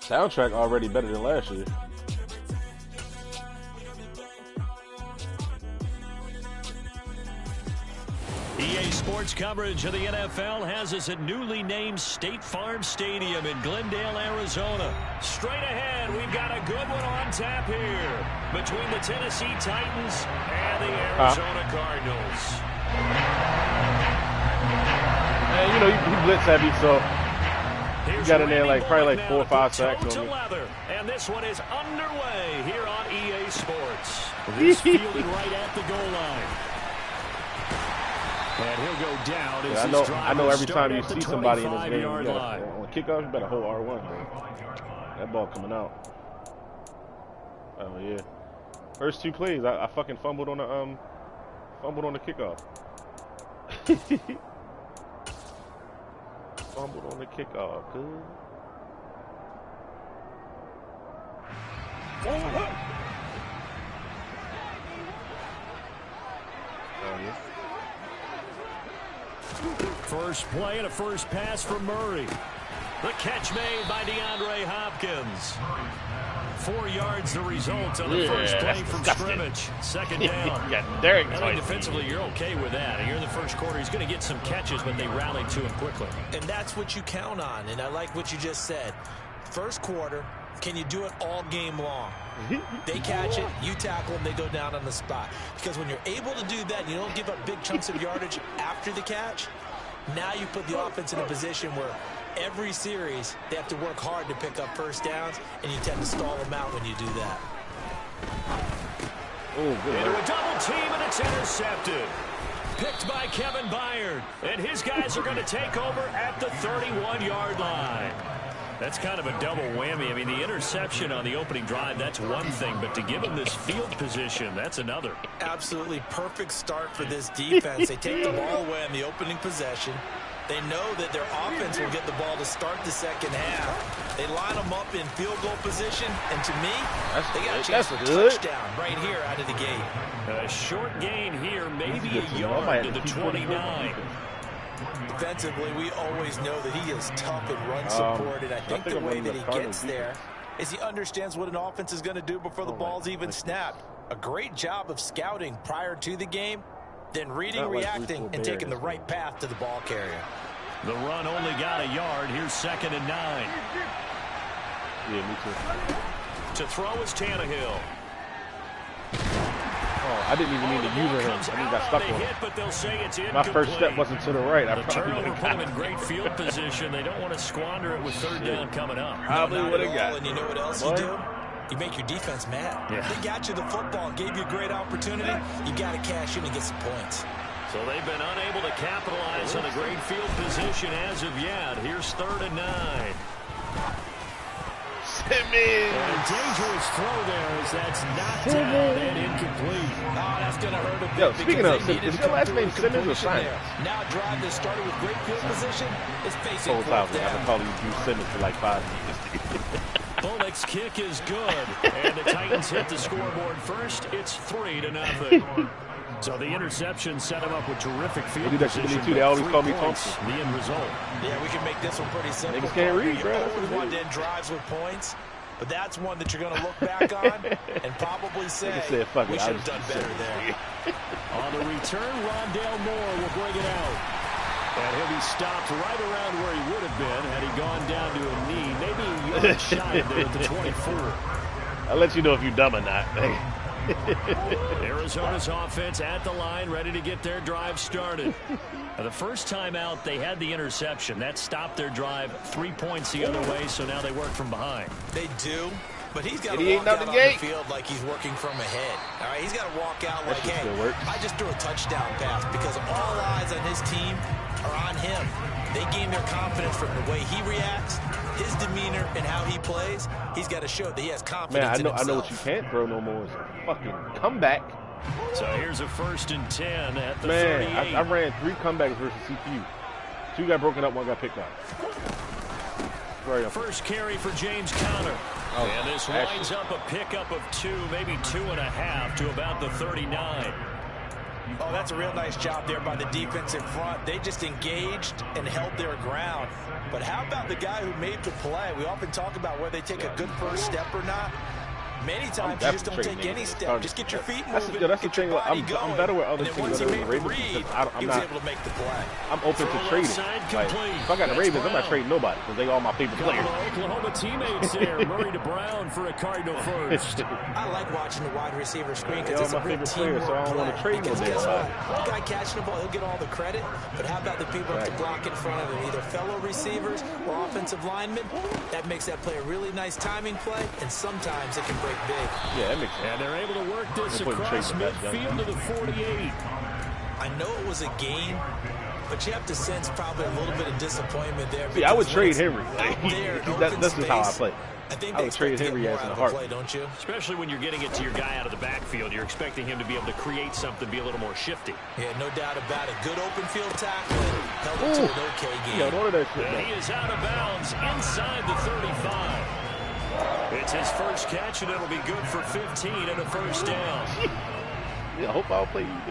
Soundtrack already better than last year. EA Sports coverage of the NFL has us at newly named State Farm Stadium in Glendale, Arizona. Straight ahead, we've got a good one on tap here between the Tennessee Titans and the Arizona Cardinals. And, you know, he blitz heavy, so he got in there like probably like 4 or 5 sacks on me. And this one is underway here on EA Sports. This fielded right at the goal line. And he'll go down as I know every time you see somebody in this game, on kickoff, you better hold R1, man. That ball coming out. Oh yeah. First 2 plays, I fucking fumbled on the kickoff. Fumbled on the kickoff, good. Oh yeah. First play and a first pass from Murray. The catch made by DeAndre Hopkins. 4 yards the result on the first play from scrimmage. Second down. I think defensively you're okay with that. Here in the first quarter, he's going to get some catches, but they rallied to him quickly. And that's what you count on, and I like what you just said. First quarter, can you do it all game long? They catch it, you tackle them, they go down on the spot. Because when you're able to do that, and you don't give up big chunks of yardage after the catch, now you put the offense in a position where every series they have to work hard to pick up first downs, and you tend to stall them out when you do that. Into a double team, and it's intercepted. Picked by Kevin Byard, and his guys are going to take over at the 31-yard line. That's kind of a double whammy. I mean, the interception on the opening drive, that's one thing, but to give them this field position, that's another. Absolutely perfect start for this defense. They take the ball away on the opening possession. They know that their offense will get the ball to start the second half. They line them up in field goal position, and to me, they got a chance for a touchdown right here out of the gate. A short gain here, maybe a yard to the 29. Defensively, we always know that he is tough and run support, and I think the way that he gets there is he understands what an offense is going to do before the ball's even snapped. A great job of scouting prior to the game, then reading, reacting, and taking the right path to the ball carrier. The run only got a yard. Here's 2nd and 9. Yeah, me too. To throw is Tannehill. Oh, I didn't even mean to use it. I mean, got stuck on it. My first step wasn't to the right. The turnover put him in great field position. They don't want to squander it with 3rd down coming up. Probably would have got. And you know what else you do? You make your defense mad. Yeah. They got you the football, gave you a great opportunity. You got to cash in and get some points. So they've been unable to capitalize on a great field position as of yet. Here's 3rd and 9. And a dangerous throw there as that's knocked down and incomplete. Oh, that's going to hurt a bit. Yo, speaking of, is your last name Simmons or Simons? Now a drive that started with great field position is facing I've been calling you Drew Simmons for like 5 years. Bullock's kick is good, and the Titans hit the scoreboard first. It's 3-0. So the interception set him up with terrific field position. They always call me Thompson. The end result. Yeah, we can make this one pretty simple. Niggas can't read, bro. We want to end drives with points, but that's one that you're going to look back on and probably say, we should have done better there. On the return, Rondale Moore will bring it out. And he'll be stopped right around where he would have been had he gone down to a knee. Maybe a yard shy there at the 24. I'll let you know if you're dumb or not. Arizona's offense at the line, ready to get their drive started. The first time out, they had the interception. That stopped their drive 3 points the other way, so now they work from behind. They do, but he's got to walk out on the field like he's working from ahead. All right, he's got to walk out like, hey, I just threw a touchdown pass because all eyes on his team are on him. They gain their confidence from the way he reacts, his demeanor, and how he plays. He's got to show that he has confidence in himself. I know what you can't throw no more is a fucking comeback. So here's a 1st and 10 at the 38. I ran 3 comebacks versus CPU. 2 got broken up, 1 got picked up. First carry for James Conner. And this winds up a pickup of 2, maybe 2.5 to about the 39. Oh, that's a real nice job there by the defense in front. They just engaged and held their ground. But how about the guy who made the play? We often talk about whether they take a good first step or not. Many times you just don't take any step. Just get your feet moving. That's the thing. I'm better with other teams than the Ravens because he was able to make the play. I'm open to trading. Like, if I got the Ravens, I'm not trading nobody because they all my favorite players. Oklahoma teammates there. Murray to Brown for a Cardinal first. I like watching the wide receiver screen because it's my a real favorite players, so I don't want to trade no damn body. One guy catching the ball, he'll get all the credit. But how about the people to block in front of him, either fellow receivers or offensive linemen? That makes that play a really nice timing play, and sometimes it can break big. Yeah, that makes sense. And they're able to work this across midfield to the 48. I know it was a game, but you have to sense probably a little bit of disappointment there. See, I would trade Henry. Like, that's just how I play. I would trade Henry as in a heartbeat. Don't you? Especially when you're getting it to your guy out of the backfield. You're expecting him to be able to create something, be a little more shifty. Yeah, no doubt about it. Good open field tackle. Held it to an okay game. Yeah, none of that shit. And he is out of bounds inside the 35. It's his first catch, and it'll be good for 15 and a first down. Yeah, I hope I'll play you.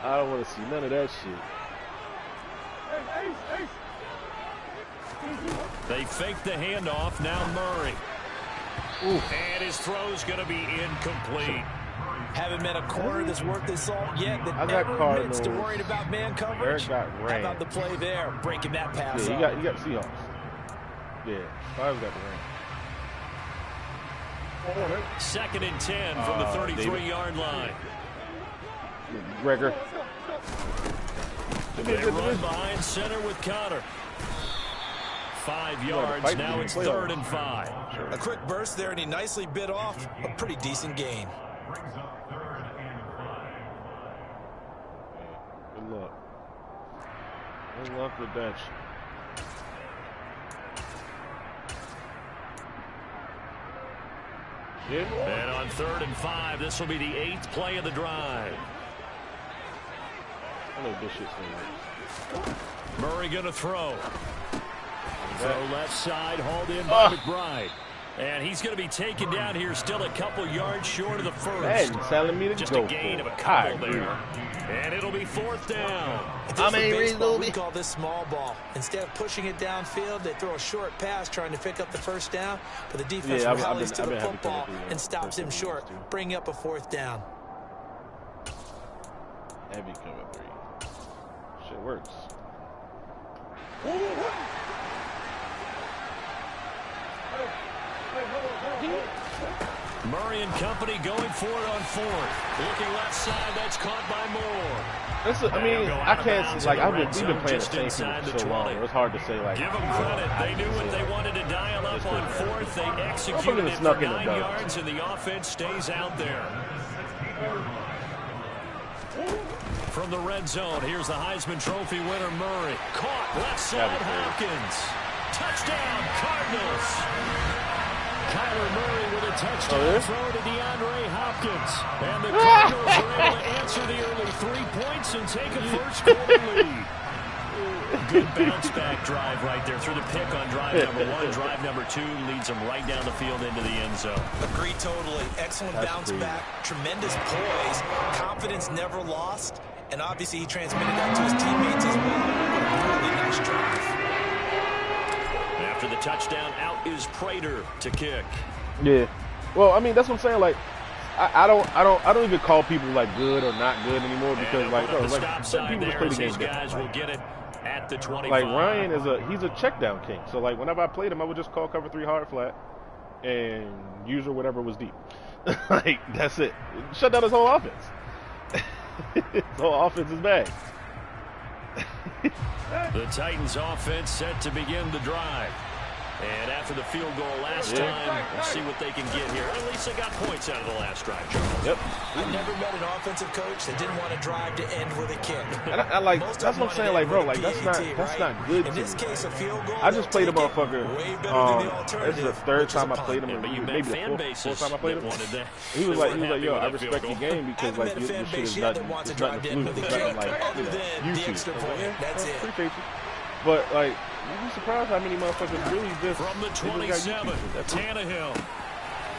I don't want to see none of that shit. They fake the handoff. Now Murray. Ooh. And his throw's going to be incomplete. Haven't met a corner that's worth his salt yet that I got never Cardinals. admits to worrying about man coverage. Got How about the play there, breaking that pass Yeah, up? you got Seahawks. Yeah, Five's got the ring. 2nd and 10 from the 33-yard line. Gregor. They run behind center with Connor. 5 yards. Now it's 3rd and 5. A quick burst there, and he nicely bit off a pretty decent gain. Good luck. Good luck with that. And on 3rd and 5, this will be the 8th play of the drive. I know this shit's gonna work. Murray going to throw. Throw left side, hauled in by McBride. And he's going to be taken down here, still a couple yards short of the first. Madden telling me to just go a gain for of a couple there. And it'll be 4th down. We call this small ball. Instead of pushing it downfield, they throw a short pass trying to pick up the first down. But the defense rallies to the football and stops him short, bringing up a 4th down. Heavy cover 3. Shit works. Murray and company going for it on 4th. Looking left side, that's caught by Moore. I mean, I can't see, like, we've been playing the same thing for so long. It was hard to say, like. Give them credit. They knew what they wanted to dial up on 4th. They executed it for 9 yards, and the offense stays out there. From the red zone, here's the Heisman Trophy winner, Murray. Caught left side, Hopkins. Touchdown, Cardinals. Kyler Murray with a touchdown throw to DeAndre Hopkins. And the Cardinals are able to answer the early 3 points and take a first-quarter lead. Good bounce-back drive right there through the pick on drive number 1. Drive number 2 leads them right down the field into the end zone. Agree totally. Excellent bounce-back. Tremendous poise. Confidence never lost. And obviously he transmitted that to his teammates as well. Really nice drive. After the touchdown, out is Prater to kick. Yeah. Well, I mean, that's what I'm saying. Like, I don't even call people like good or not good anymore because like some people just play the game guys will get it at the 25. Like Ryan he's a check down king. So like whenever I played him, I would just call cover 3 hard flat and use or whatever was deep. Like that's it. Shut down his whole offense. His whole offense is bad. The Titans offense set to begin the drive. And after the field goal last time, we'll see what they can get here. At least they got points out of the last drive, Charles. Yep. I never met an offensive coach that didn't want to drive to end with a kick. And I like that's what I'm saying. Like, bro, like that's not good. In this case, a field goal. I just played a motherfucker. This is the 3rd time I played him, but you maybe the 4th time I played him. He was like, yo, I respect your game because like your shit is nothing. It's nothing fluid. It's nothing like YouTube. That's it. Appreciate you. But like, you'd be surprised how many motherfuckers really just from the 27. Tannehill.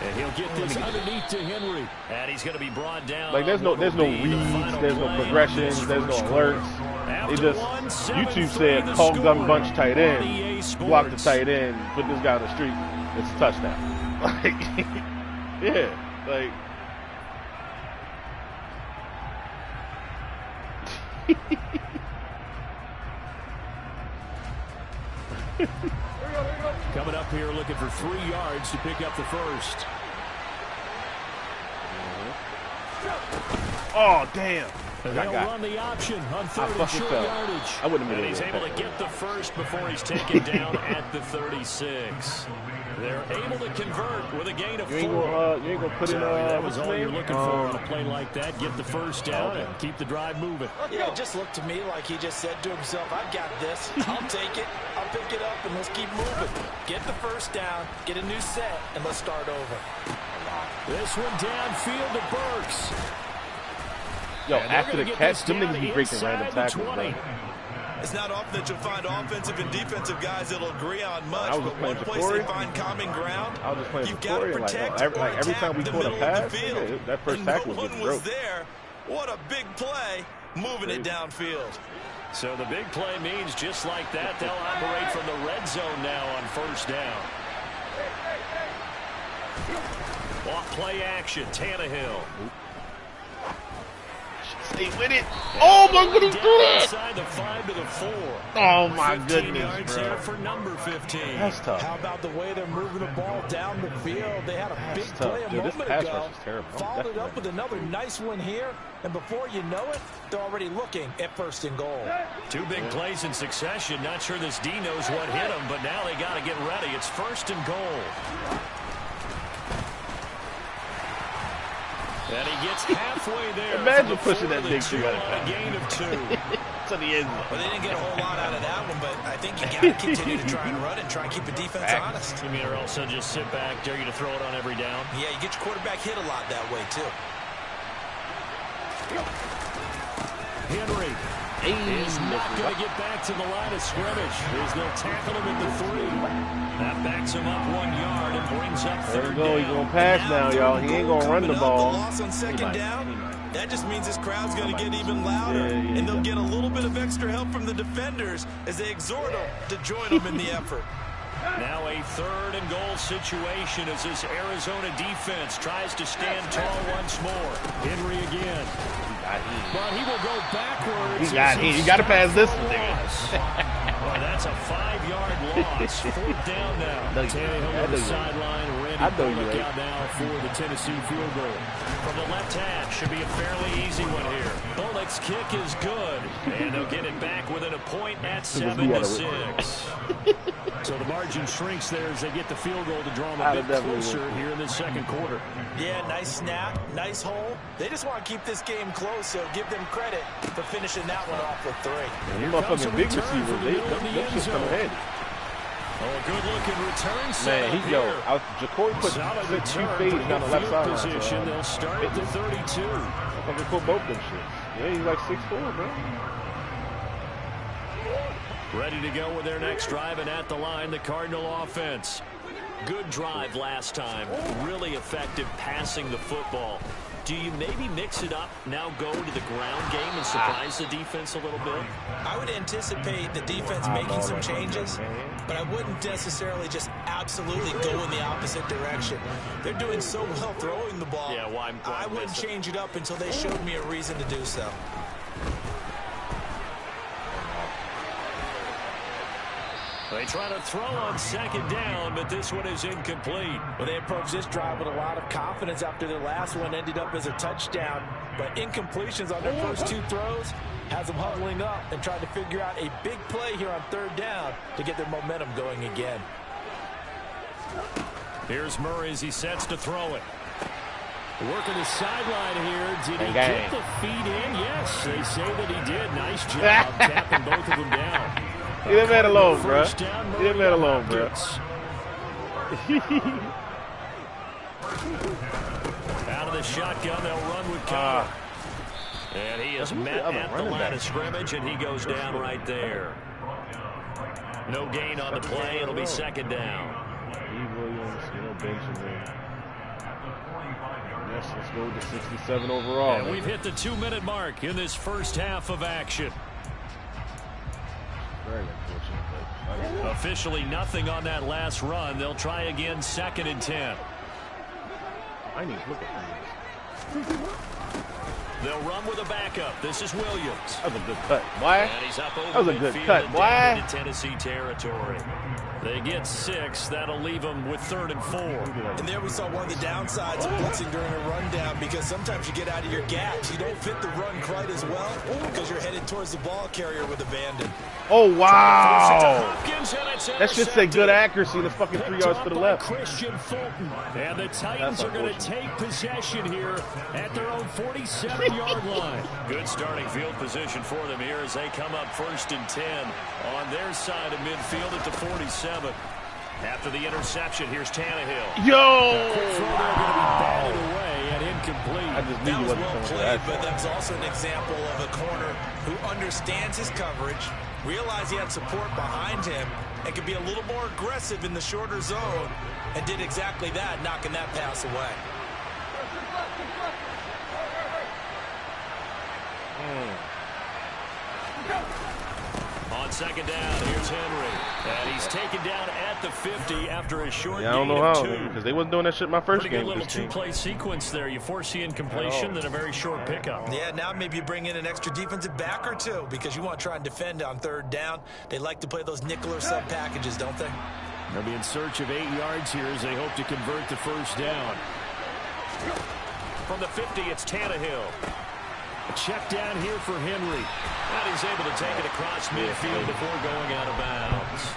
And he'll get this underneath to Henry. And he's going to be brought down. Like, there's no reads, there's no progressions, there's no alerts. It just, YouTube said, call gun bunch tight end, block the tight end, put this guy on the street. It's a touchdown. Like, yeah, like. Coming up here looking for 3 yards to pick up the first. Oh, damn. They'll run the option on 3rd and short yardage. I wouldn't have been he's able to get the first before he's taken down at the 36. They're able to convert with a gain of 4. You ain't gonna put in that was all you're looking for on a play like that. Get the first down and keep the drive moving. Yeah, it just looked to me like he just said to himself, I've got this. I'll take it. I'll pick it up, and let's keep moving. Get the first down, get a new set, and let's start over. This one downfield to Burks. Yo, after the catch, them niggas be breaking random tackles, bro. It's not often that you'll find offensive and defensive guys that'll agree on much, but one place they find common ground, I was just playing you've got to protect like every time we caught a pass, that first tackle was getting broke. There. What a big play, moving it downfield. So the big play means just like that, they'll operate from the red zone now on first down. Off play action, Tannehill. Stay with it. Oh my goodness, inside the 5 to the 4. Oh my goodness, bro. For number 15. That's tough. How about the way they're moving the ball down the field? They had a big play a moment ago. Followed it up with another nice one here, and before you know it, they're already looking at 1st and goal. 2 big plays in succession. Not sure this D knows what hit him, but now they got to get ready. It's 1st and goal. And he gets halfway there. Imagine pushing that big thing out of a gain of 2. To the end zone. Well, they didn't get a whole lot out of that one, but I think you got to continue to try and run and try and keep the defense honest. You mean, or also just sit back, dare you to throw it on every down? Yeah, you get your quarterback hit a lot that way, too. Henry is not going to get back to the line of scrimmage as they'll tackle him at the 3. That backs him up 1 yard and brings up 3rd There we go. He's going to pass now, y'all. He ain't going to run the ball. The loss on 2nd down. That just means this crowd's going to get even louder, and they'll get a little bit of extra help from the defenders as they exhort them to join them in the effort. Now a 3rd and goal situation as this Arizona defense tries to stand tall once more. Henry again. But he will go backwards. You got to pass this one, nigga. Well, that's a 5-yard loss. 4th down now. Tannehill on the sideline. Randy Bullock out now for the Tennessee field goal. From the left hash, should be a fairly easy one here. Bullock's kick is good, and they'll get it back within a point at 7-6. So the margin shrinks there as they get the field goal to draw them a bit closer here in the 2nd quarter. Yeah, nice snap, nice hole. They just want to keep this game close, so give them credit for finishing that one off with 3. You motherfucking big receivers, they just come ahead. Oh, a good-looking return set. Man, Jacory put 2 fades down the left side. They'll start at the 32. I fucking put both them shits. Yeah, he's like 6'4", bro. Ready to go with their next drive, and at the line, the Cardinal offense. Good drive last time. Really effective passing the football. Do you maybe mix it up, now go to the ground game and surprise the defense a little bit? I would anticipate the defense making some changes, but I wouldn't necessarily just absolutely go in the opposite direction. They're doing so well throwing the ball. Yeah, well, I wouldn't change it up until they showed me a reason to do so. They try to throw on 2nd down, but this one is incomplete. Well, they approached this drive with a lot of confidence after their last one ended up as a touchdown. But incompletions on their first 2 throws has them huddling up and trying to figure out a big play here on 3rd down to get their momentum going again. Here's Murray as he sets to throw it. Working the sideline here. Did he get the feet in? Yes, they say that he did. Nice job tapping both of them down. Leave that man alone, bro. Leave that man alone, bro. Out of the shotgun, they'll run with cover. And he is met at the line of scrimmage, and he goes down right there. No gain on the play. It'll be 2nd down. Yes, let's go with the 67 overall. And we've hit the 2-minute mark in this first half of action. Very unfortunate. But officially nothing on that last run. They'll try again, 2nd and 10. I need to look at this. They'll run with a backup. This is Williams. That was a good cut, boy. And he's up over That was a good cut, boy. Down into Tennessee territory. They get 6. That'll leave them with 3rd and 4. And there we saw one of the downsides of blitzing during a rundown, because sometimes you get out of your gaps. You don't fit the run quite as well because you're headed towards the ball carrier with abandon. Oh, wow. That's just a good accuracy. The fucking 3 yards to the left. Christian Fulton. And the Titans are going to take possession here at their own 47-yard line. Good starting field position for them here as they come up 1st and 10 on their side of midfield at the 47. After the interception, here's Tannehill. Yo! Quick throw there, going to be batted away and incomplete. I just knew That you was wasn't well coming played, to but that. that's also an example of a corner who understands his coverage, realized he had support behind him, and could be a little more aggressive in the shorter zone, and did exactly that, knocking that pass away. On 2nd down, here's Henry. And he's taken down at the 50 after a short Yeah, I don't gain know of how, 2. because they wasn't doing that shit my first Pretty game. good with little this team. 2-play sequence there. You force the incompletion, then a very short pickup. Yeah, now maybe you bring in an extra defensive back or two because you want to try and defend on 3rd down. They like to play those nickel or sub packages, don't they? They'll be in search of 8 yards here as they hope to convert the 1st down. From the 50, it's Tannehill. A check down here for Henry. And he's able to take it across midfield before going out of bounds.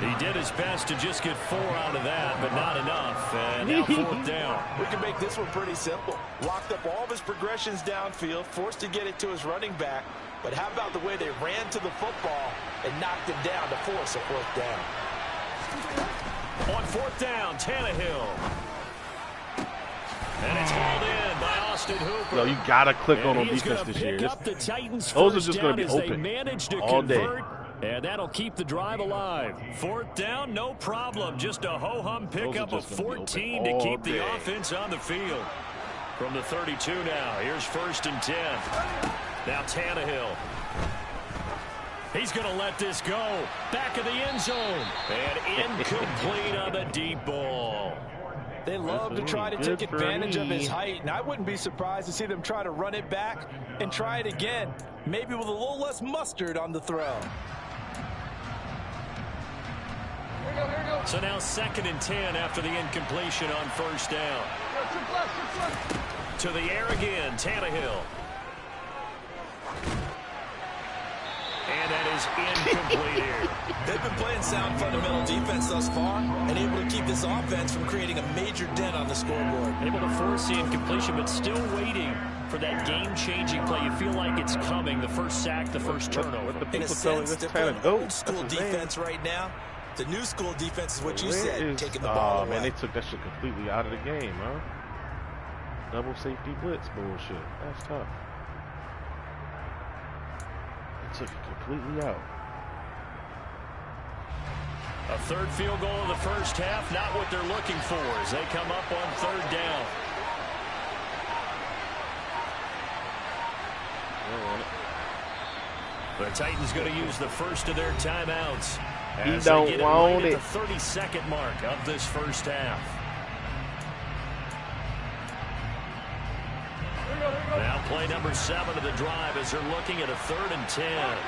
He did his best to just get 4 out of that, but not enough. And now 4th down. We can make this one pretty simple. Locked up all of his progressions downfield, forced to get it to his running back. But how about the way they ran to the football and knocked him down to force a 4th down? On 4th down, Tannehill. And it's hauled in by Austin Hooper. Yo, you gotta click on And he's defense gonna this year. pick up the Titans' Those are first just gonna down be as they open manage to all day. convert, and that'll keep the drive alive. 4th down, no problem. Just a ho-hum pickup of just gonna be 14 open to all keep the day. offense on the field. From the 32 now, here's 1st and 10. Now Tannehill. He's going to let this go. Back of the end zone. And incomplete on the deep ball. They love to try to take advantage of his height, and I wouldn't be surprised to see them try to run it back and try it again, maybe with a little less mustard on the throw. So now 2nd and 10 after the incompletion on 1st down. To the air again, Tannehill. And that is incomplete here. They've been playing sound fundamental defense thus far and able to keep this offense from creating a major dent on the scoreboard. Able to force the incompletion, but still waiting for that game-changing play. You feel like it's coming, the first sack, the first turnover. In a sense, they're playing old school defense right now. The new school defense is what you said, taking the ball away. Man, they took that shit completely out of the game, huh? Double safety blitz bullshit. That's tough. They took it completely out. A 3rd field goal in the first half, not what they're looking for as they come up on 3rd down. The Titans going to use the first of their timeouts. He As don't they get want it. it. At the 32nd mark of this first half. Now play number 7 of the drive as they're looking at a 3rd and 10.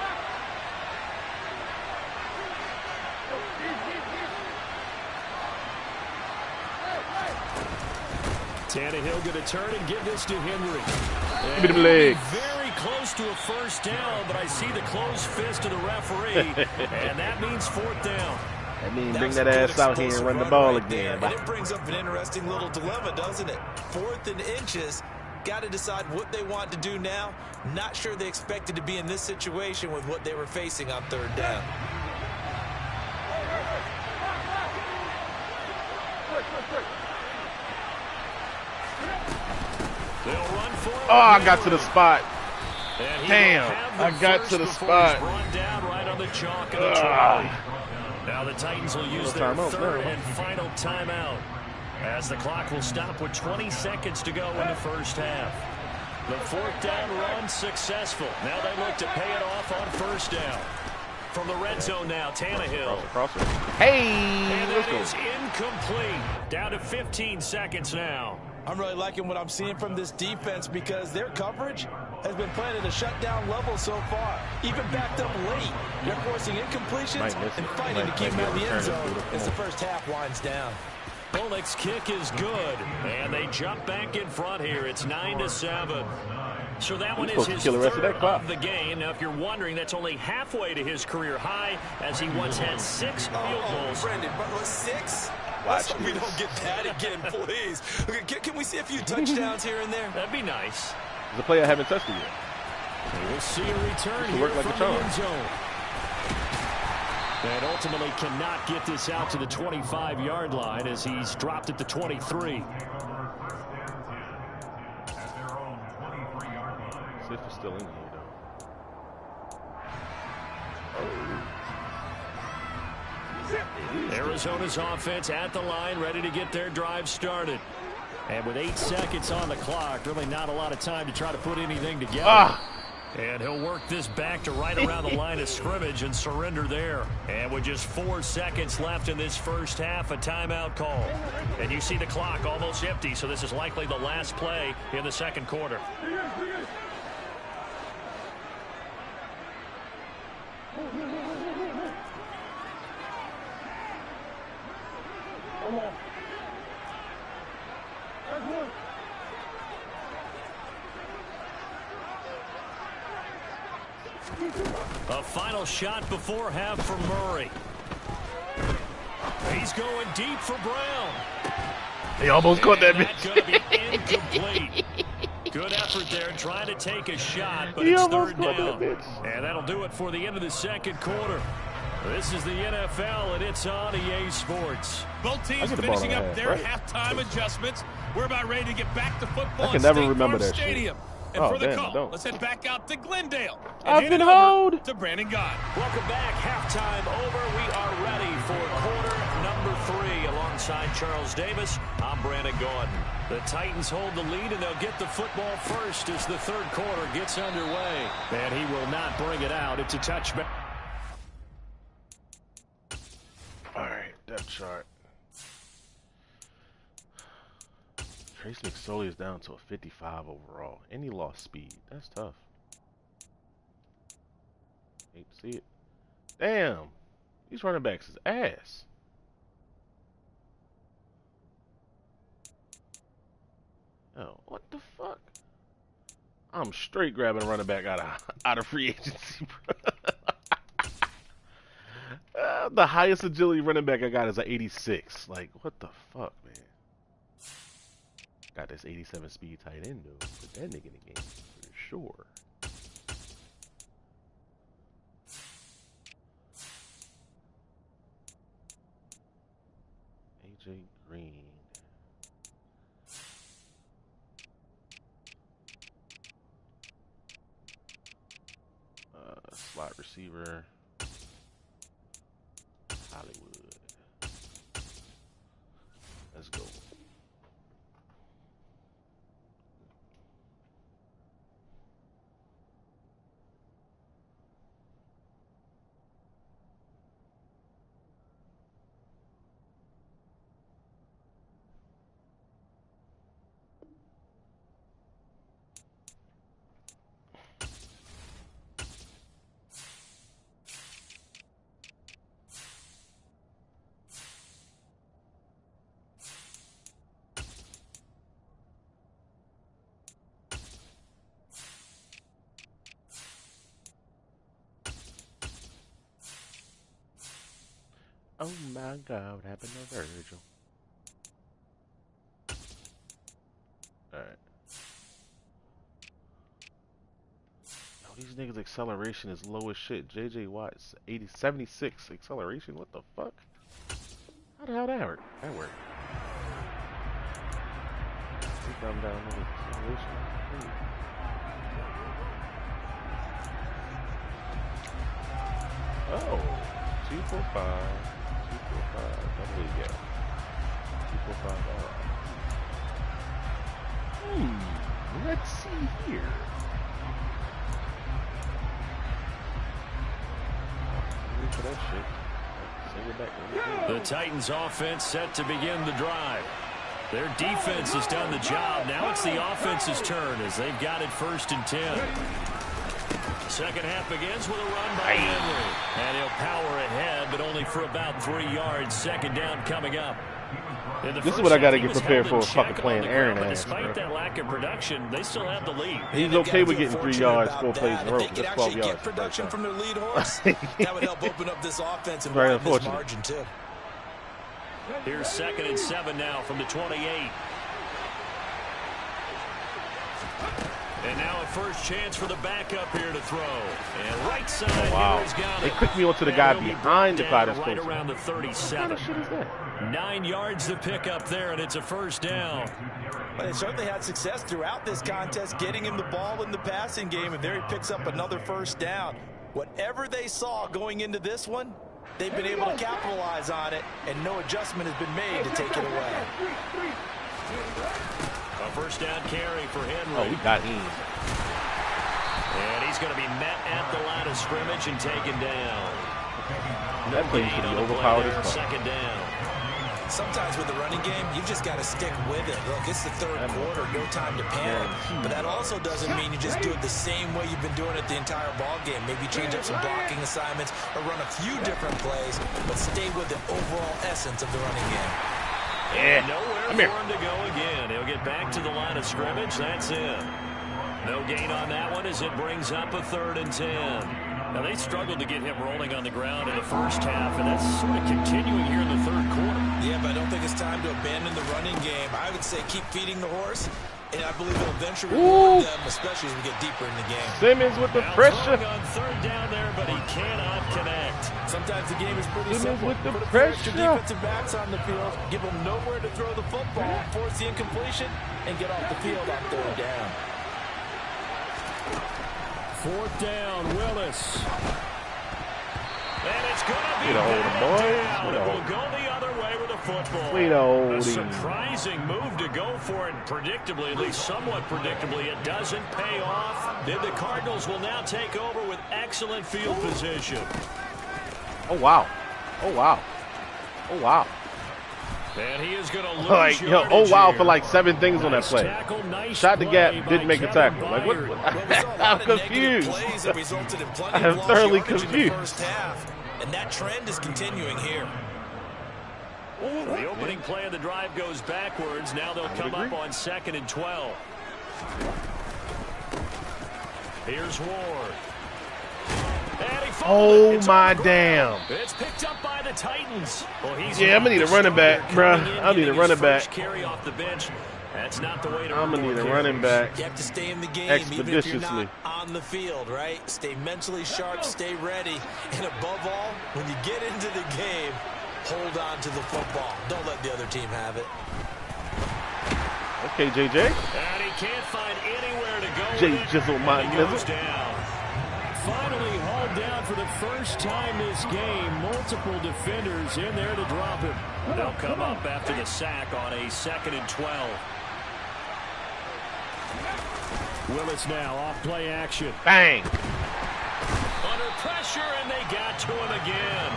Tannehill going to turn and give this to Henry. Give me them legs. Very close to a first down, but I see the closed fist of the referee, and that means 4th down. That means bring that ass out here and run the ball again. And it brings up an interesting little dilemma, doesn't it? 4th and inches. Got to decide what they want to do now. Not sure they expected to be in this situation with what they were facing on 3rd down. Oh, I got to the spot. Damn, I got to the spot. Right on the chalk of the now the Titans will use their 3rd and final timeout. As the clock will stop with 20 seconds to go in the first half. The fourth down run successful. Now they look to pay it off on first down. From the red zone now, Tannehill. Hey, and that is incomplete. Down to 15 seconds now. I'm really liking what I'm seeing from this defense because their coverage has been playing at a shutdown level so far. Even backed up late. They're forcing incompletions and fighting to keep them out of the end zone as the first half winds down. Bullock's kick is good, and they jump back in front here. It's 9-7. So that one is his third of the game. Now, if you're wondering, that's only halfway to his career high, as he once had 6 field goals. Brendan, but 6? Let's hope we don't get that again, please. Okay, can we see a few touchdowns here and there? That'd be nice. There's a player I haven't touched it yet. We'll see a return here from the end zone. And ultimately cannot get this out to the 25-yard line as he's dropped at the 23. See if it's still in here, though. Arizona's offense at the line, ready to get their drive started. And with 8 seconds on the clock, really not a lot of time to try to put anything together. And he'll work this back to right around the line of scrimmage and surrender there. And with just 4 seconds left in this first half, a timeout call. And you see the clock almost empty, so this is likely the last play in the second quarter. A final shot before half for Murray. He's going deep for Brown. He almost caught that bitch. That's going to be incomplete. Good effort there trying to take a shot, but it's third down. And that'll do it for the end of the second quarter. This is the NFL, and it's on EA Sports. Both teams finishing up their halftime adjustments. We're about ready to get back to football. I can never remember that Stadium. Shit. And for the call, let's head back out to Glendale. I've been hold to Brandon God. Welcome back. Halftime over. We are ready for quarter number 3. Alongside Charles Davis, I'm Brandon Gordon. The Titans hold the lead, and they'll get the football first as the third quarter gets underway. And he will not bring it out. It's a touchback. All right, depth chart. Trace McSorley is down to a 55 overall, and he lost speed. That's tough. Hate to see it. Damn, these running backs is ass. Oh, what the fuck? I'm straight grabbing a running back out of free agency, bro. The highest agility running back I got is an 86. Like, what the fuck, man? Got this 87 speed tight end, though. Put that nigga in the game for sure. AJ Green. Slot receiver. Hollywood. Let's go. Oh my God, what happened to Virgil? Alright. Oh, these niggas' acceleration is low as shit. JJ Watt's 76 acceleration? What the fuck? How the hell that work? That worked. I'm down on acceleration. Oh, 245. 245, double gap. 245, Let's see here. For that shit. Send it back. The Titans offense set to begin the drive. Their defense has done the job. Now it's the offense's turn as they've got it 1st and 10. Second half begins with a run by Henry. And he'll power ahead, but only for about 3 yards. Second down coming up. This is what I got to get prepared for fucking playing Aaron ass. Despite that lack of production, they still have the lead. He's okay with getting 3 yards, 4 plays in a row. If they could actually get production from their lead horse, that would help open up this offense and widen this margin too. Here's 2nd and 7 now from the 28. And now a first chance for the backup here to throw. And right side here is got it. They clicked me onto the guy behind the guy that's right around the 37. What kind of shit is that? 9 yards to pick up there, and it's a first down. But they certainly had success throughout this contest, getting him the ball in the passing game, and there he picks up another first down. Whatever they saw going into this one, they've been able to capitalize on it, and no adjustment has been made to take it away. A first down carry for Henry. Oh, we got him. And he's going to be met at the line of scrimmage and taken down. That plays to be overpowered as fuck. Second down. Sometimes with the running game, you've just got to stick with it. Look, it's the third quarter, no time to panic. But that also doesn't mean you just do it the same way you've been doing it the entire ball game. Maybe change up some blocking assignments or run a few different plays, but stay with the overall essence of the running game. And nowhere for him to go again. He'll get back to the line of scrimmage. That's it. No gain on that one as it brings up a 3rd and 10. Now, they struggled to get him rolling on the ground in the first half, and that's sort of continuing here in the 3rd quarter. Yeah, but I don't think it's time to abandon the running game. I would say keep feeding the horse, and I believe it'll eventually reward them, especially as we get deeper in the game. Simmons with the pressure. On 3rd down there, but he cannot connect. Sometimes the game is pretty simple. With the Put pressure. your defensive backs on the field, give them nowhere to throw the football, force the incompletion, and get off the field on 3rd down. 4th down, Willis. And it's going to be down. It will go the other way with the football. Sweet A surprising move to go for it. Predictably, at least somewhat predictably, it doesn't pay off. Then the Cardinals will now take over with excellent field position. Oh, wow. Oh, wow. Oh, wow. And he is going to lose like, yo, oh, wow, here. for like 7 things on that play. Shot the gap, didn't make a tackle. Like, what? I'm confused. I am thoroughly confused. And that trend is continuing here. The opening play of the drive goes backwards. Now they'll come up on 2nd and 12. Here's Ward. Oh, my damn. It's picked up by the Titans. Well, yeah, I'm going to need a running back, bruh. I need a running back. Carry off the bench. That's not the way to I'm going to need a running back. You have to stay in the game, expeditiously. even if you're not on the field, right? Stay mentally sharp, stay ready. And above all, when you get into the game, hold on to the football. Don't let the other team have it. Okay, JJ. And he can't find anywhere to go. Jizzle my nizzle. Down. Finally hauled down for the first time this game. Multiple defenders in there to drop him. They'll come up after the sack on a 2nd and 12. Willis now off play action. Bang. Under pressure, and they got to him again.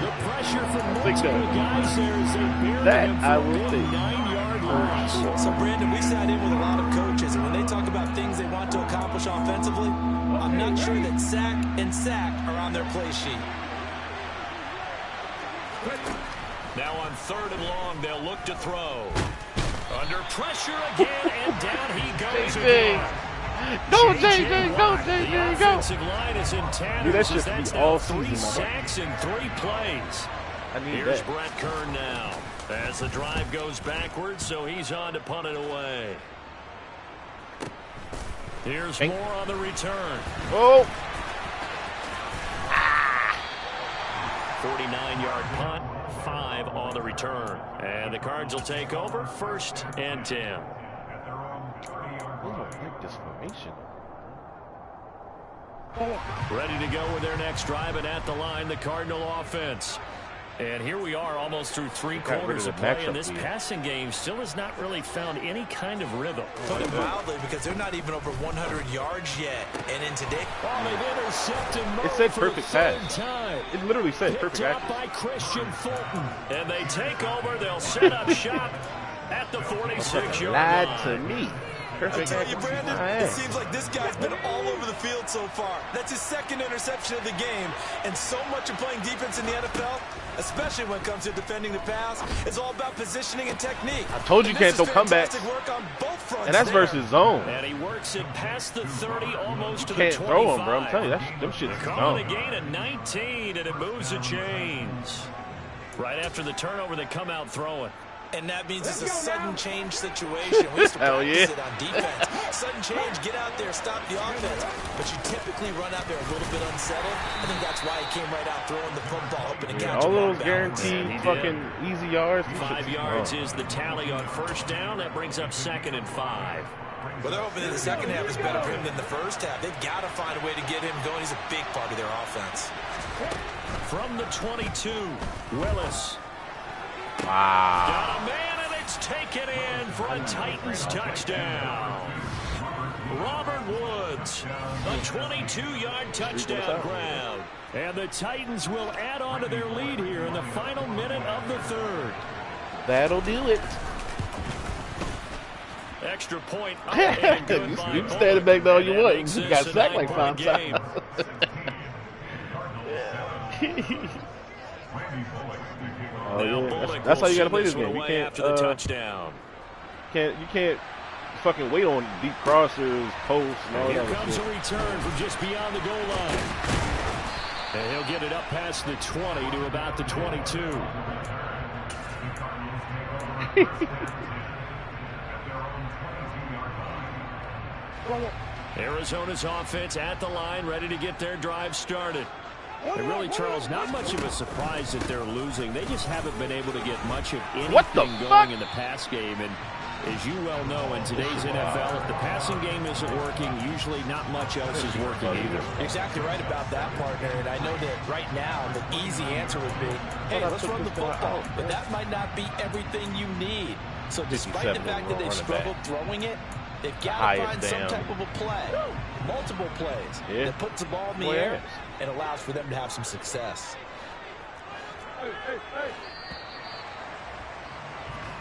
The pressure from multiple guys there as they buried him for a 9-yard loss. So, Brandon, we sat in with a lot of coaches, and when they talk about things they want to accomplish offensively, I'm not sure that sack and sack are on their play sheet. Now on 3rd and long, they'll look to throw. Under pressure again, and down he goes again. Go, JJ, go, JJ, the offensive line is in tatters. Dude, that's all 3 season, sacks in 3 plays. Here's Brett Kern now as the drive goes backwards, so he's on to punt it away. Here's more on the return. Oh. 49-yard punt, 5 on the return. And the Cards will take over 1st and 10. Like this formation. Ready to go with their next drive, and at the line, the Cardinal offense. And here we are almost through 3 quarters of play, and this passing game still has not really found any kind of rhythm. Put it mildly, because they're not even over 100 yards yet. And in today, they've intercepted it said perfect pass. It literally said perfect pass. By Christian Fulton. And they take over. They'll set up shop at the 46-yard line. Lied to me. Perfect. I tell you, Brandon, it seems like this guy's been all over the field so far. That's his 2nd interception of the game. And so much of playing defense in the NFL, especially when it comes to defending the pass, is all about positioning and technique. I told you you can't throw comebacks. Work on both fronts and that's versus zone. And he works it past the 30, almost to the 25. Can't throw him, bro. I'm telling you, them shit's calling a gain of 19, and it moves the chains. Right after the turnover, they come out throwing. And that means it's a sudden change situation. We used to practice it on defense. Sudden change, get out there, stop the offense. But you typically run out there a little bit unsettled. I think that's why he came right out throwing the football, hoping to catch all those guaranteed fucking easy yards. 5 yards is the tally on first down. That brings up 2nd and 5. Well, they're hoping that the second half is better for him than the first half. They've got to find a way to get him going. He's a big part of their offense. From the 22, Willis. Wow. Got a man, and it's taken in for a Titans touchdown. Robert Woods, a 22-yard touchdown grab. And the Titans will add on to their lead here in the final minute of the 3rd. That'll do it. Extra point. You can stand back there all you want. You got sacked like 5 times. Oh, yeah. That's how you gotta play this game. You can't you can't fucking wait on deep crossers, posts, and all that. Here comes a return from just beyond the goal line. And he'll get it up past the 20 to about the 22. Arizona's offense at the line, ready to get their drive started. And really, Charles, not much of a surprise that they're losing. They just haven't been able to get much of anything going in the pass game. And as you well know, in today's NFL, if the passing game isn't working, usually not much else is working either. Exactly right about that, partner. And I know that right now the easy answer would be, hey, let's run the football. But that might not be everything you need. So despite the fact that they've struggled throwing it, they've got to find some type of a play, multiple plays, that puts the ball in the air and allows for them to have some success.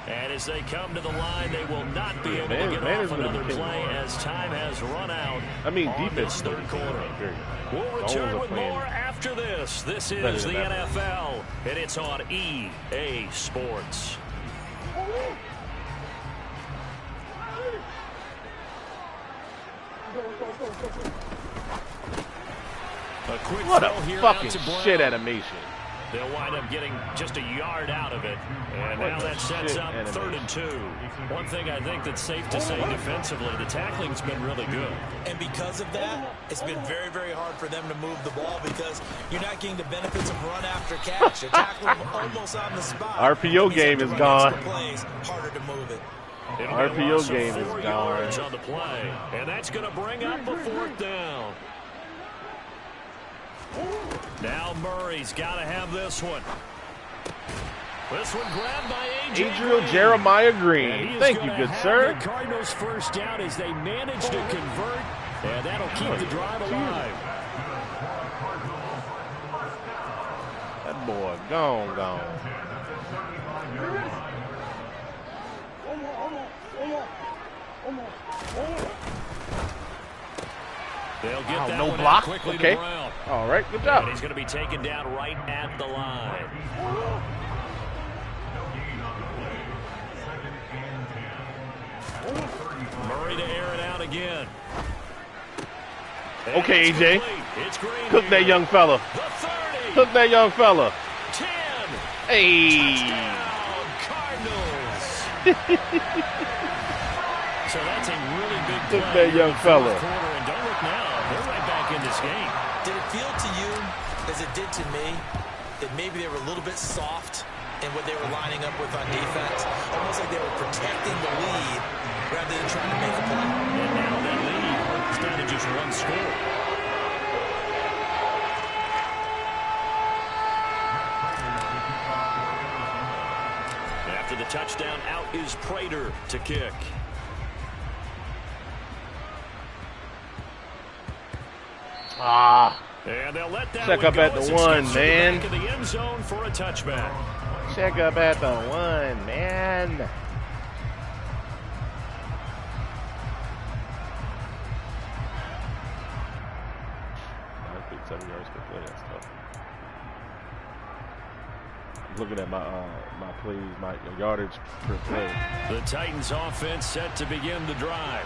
And as they come to the line, they will not be able to get off another play as time has run out. I mean, defense. 3rd quarter. We'll return with more after this. This is the NFL, and it's on EA Sports. What a fucking shit animation. They'll wind up getting just a yard out of it. And now that sets up 3rd and 2. One thing I think that's safe to say defensively, the tackling's been really good. And because of that, it's been very, very hard for them to move the ball because you're not getting the benefits of run after catch. You're tackling almost on the spot. RPO game is gone. Plays, harder to move it. RPO game is gone. On the play, and that's going to bring up a 4th down. Now Murray's got to have this one. This one grabbed by Adriel Jeremiah Green. Thank you, good sir. The Cardinals' first down as they manage to convert, and that'll keep the drive alive. That boy gone. They'll get that no block. Quickly okay. To Brown. All right. Good job. And he's going to be taken down right at the line. Murray to air it out again. And okay, AJ. It's Green. Cook that young fella. Cook that young fella. 10. Hey. Touchdown, Cardinals. So that's a really big play. Cook that young fella. And don't look now. They're right back in this game. Did it feel to you, as it did to me, that maybe they were a little bit soft in what they were lining up with on defense? Almost like they were protecting the lead rather than trying to make a play. And now that lead is down to just one score. After the touchdown, out is Prater to kick. And they'll let that check up at the 1, man. Back in the end zone for a touchback. Check up at the 1, man. I think 7 yards per play. That's tough. I'm looking at my plays, my yardage per play. The Titans offense set to begin the drive.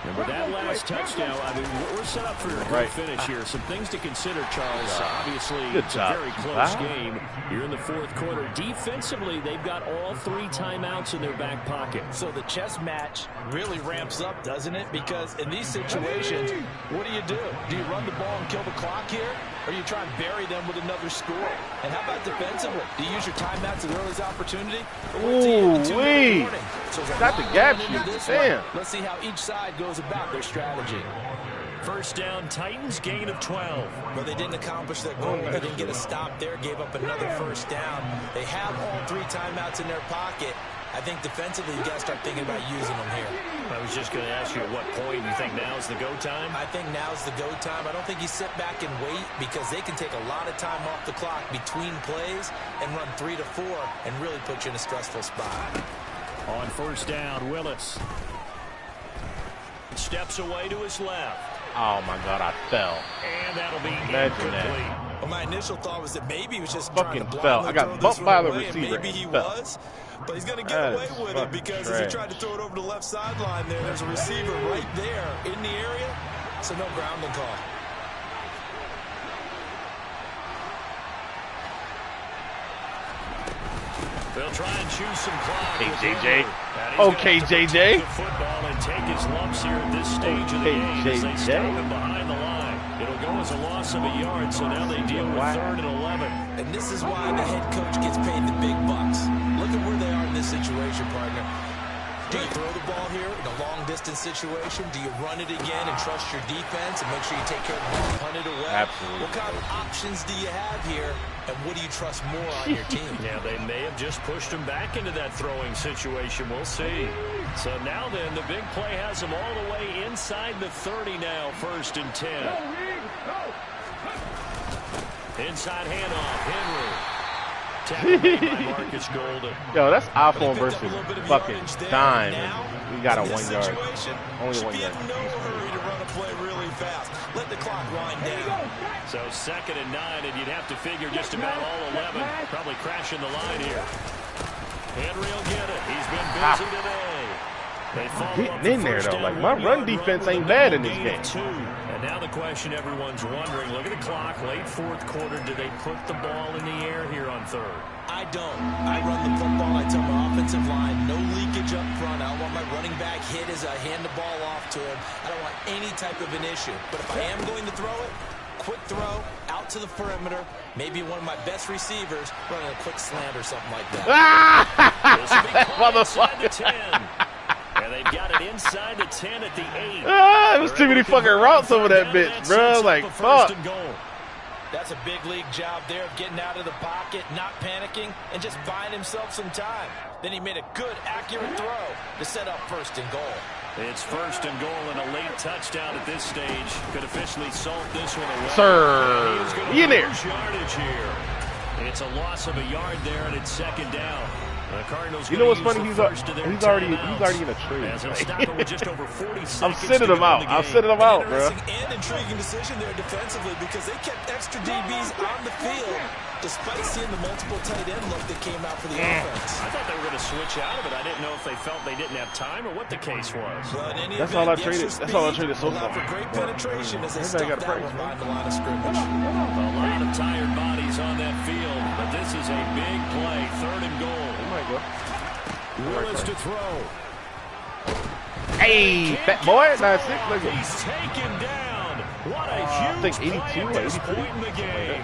And with that last touchdown, I mean, we're set up for a good finish here. Some things to consider, Charles. Obviously, it's a very close game. You're in the fourth quarter. Defensively, they've got all 3 timeouts in their back pocket. So the chess match really ramps up, doesn't it? Because in these situations, what do? Do you run the ball and kill the clock here? Or you try and bury them with another score? And how about defensively? Do you use your timeouts at earliest opportunity? Ooh, wee. So got the gap shoot. Damn. Let's see how each side goes about their strategy. First down, Titans, gain of 12. But they didn't accomplish their goal. They didn't get a stop there, gave up another first down. They have all 3 timeouts in their pocket. I think defensively, you got to start thinking about using them here. I was just going to ask you at what point you think now is the go time? I think now's the go time. I don't think you sit back and wait because they can take a lot of time off the clock between plays and run 3 to 4 and really put you in a stressful spot. On first down, Willis steps away to his left. Oh my God, I fell. And that'll be incomplete. Well, my initial thought was that maybe he was just fucking trying to fell. I got bumped by the receiver. Maybe he was. But he's going to get away with it because as he tried to throw it over the left sideline there's a receiver right there in the area. So no grounding call. They'll try and choose some clock. Hey, JJ. Okay, JJ. The football and take his lumps here at this stage of the game as they stop him behind the line. It'll go as a loss of a yard, so now they deal with 3rd and 11. And this is why the head coach gets paid the big bucks. Look at where they are in this situation, partner. Do you throw the ball here in a long-distance situation? Do you run it again and trust your defense and make sure you take care of the ball, punt it away? Absolutely. What kind of options do you have here, and what do you trust more on your team? Yeah, they may have just pushed him back into that throwing situation. We'll see. So now then, the big play has him all the way inside the 30 now, 1st and 10. Inside handoff, Henry. Tackled by Marcus Golden. Yo, that's iPhone versus fucking dime. And we got a 1 yard. Only 1 yard. No hurry to run a play really fast. Let the clock wind down. So 2nd and 9, and you'd have to figure just about all 11. Probably crashing the line here. Henry will get it. He's been busy today. They getting in there though. Like my run defense ain't bad in this game. And now the question everyone's wondering, look at the clock, late 4th quarter, do they put the ball in the air here on 3rd? I don't. I run the football. I tell my offensive line, no leakage up front. I don't want my running back hit as I hand the ball off to him. I don't want any type of an issue. But if I am going to throw it, quick throw, out to the perimeter, maybe one of my best receivers running a quick slant or something like that. Motherfucker. And they've got it inside the 10 at the 8. It was too many fucking routes over that bitch, bro. Like, fuck. That's a big league job there of getting out of the pocket, not panicking, and just buying himself some time. Then he made a good, accurate throw to set up 1st and goal. It's 1st and goal and a late touchdown at this stage. Could officially salt this one away. Sir, he in there. Yardage here. It's a loss of a yard there, and it's 2nd down. The Cardinals. You know what's funny? He's already in a trade. I'm sitting him out. I'm sitting him out, bro. And intriguing decision there defensively because they kept extra DBs on the field despite seeing the multiple tight end look that came out for the offense. I thought they were going to switch out of it. I didn't know if they felt they didn't have time or what the case was. That's all I traded. That's all I traded so far. For great penetration as they stuffed that one behind the line of scrimmage. A lot of tired bodies on that field, but this is a big play. 3rd and goal. Willis to throw. Hey, fat boy, 9-6. Look at He's taken down. What a huge I think 82 or 83. point in the game.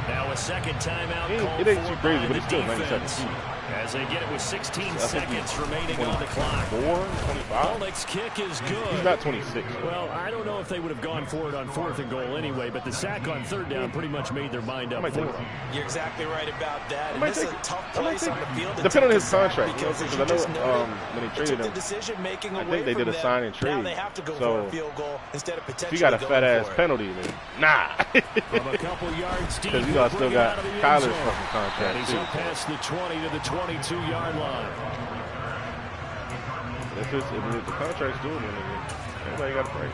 Now a 2nd timeout called it ain't too for crazy, by but the it's still defense. 97. As they get it with 16 seconds remaining on the clock. 25? Next kick is good. He's not 26. Well, I don't know if they would have gone for it on 4th and goal anyway, but the sack on 3rd down pretty much made their mind up for it. You're exactly right about that. And this is a tough place on the field. Depending on his contract, because I know when he traded him, decision-making I think they did a sign and trade. Now they have to go for a field goal instead of potentially if you got a fat-ass penalty, then nah. From a couple yards deep, because you know, still got Kyler's fucking contract. And he's up past the 20 to the 22-yard line. If the contract's doing it, everybody got a price.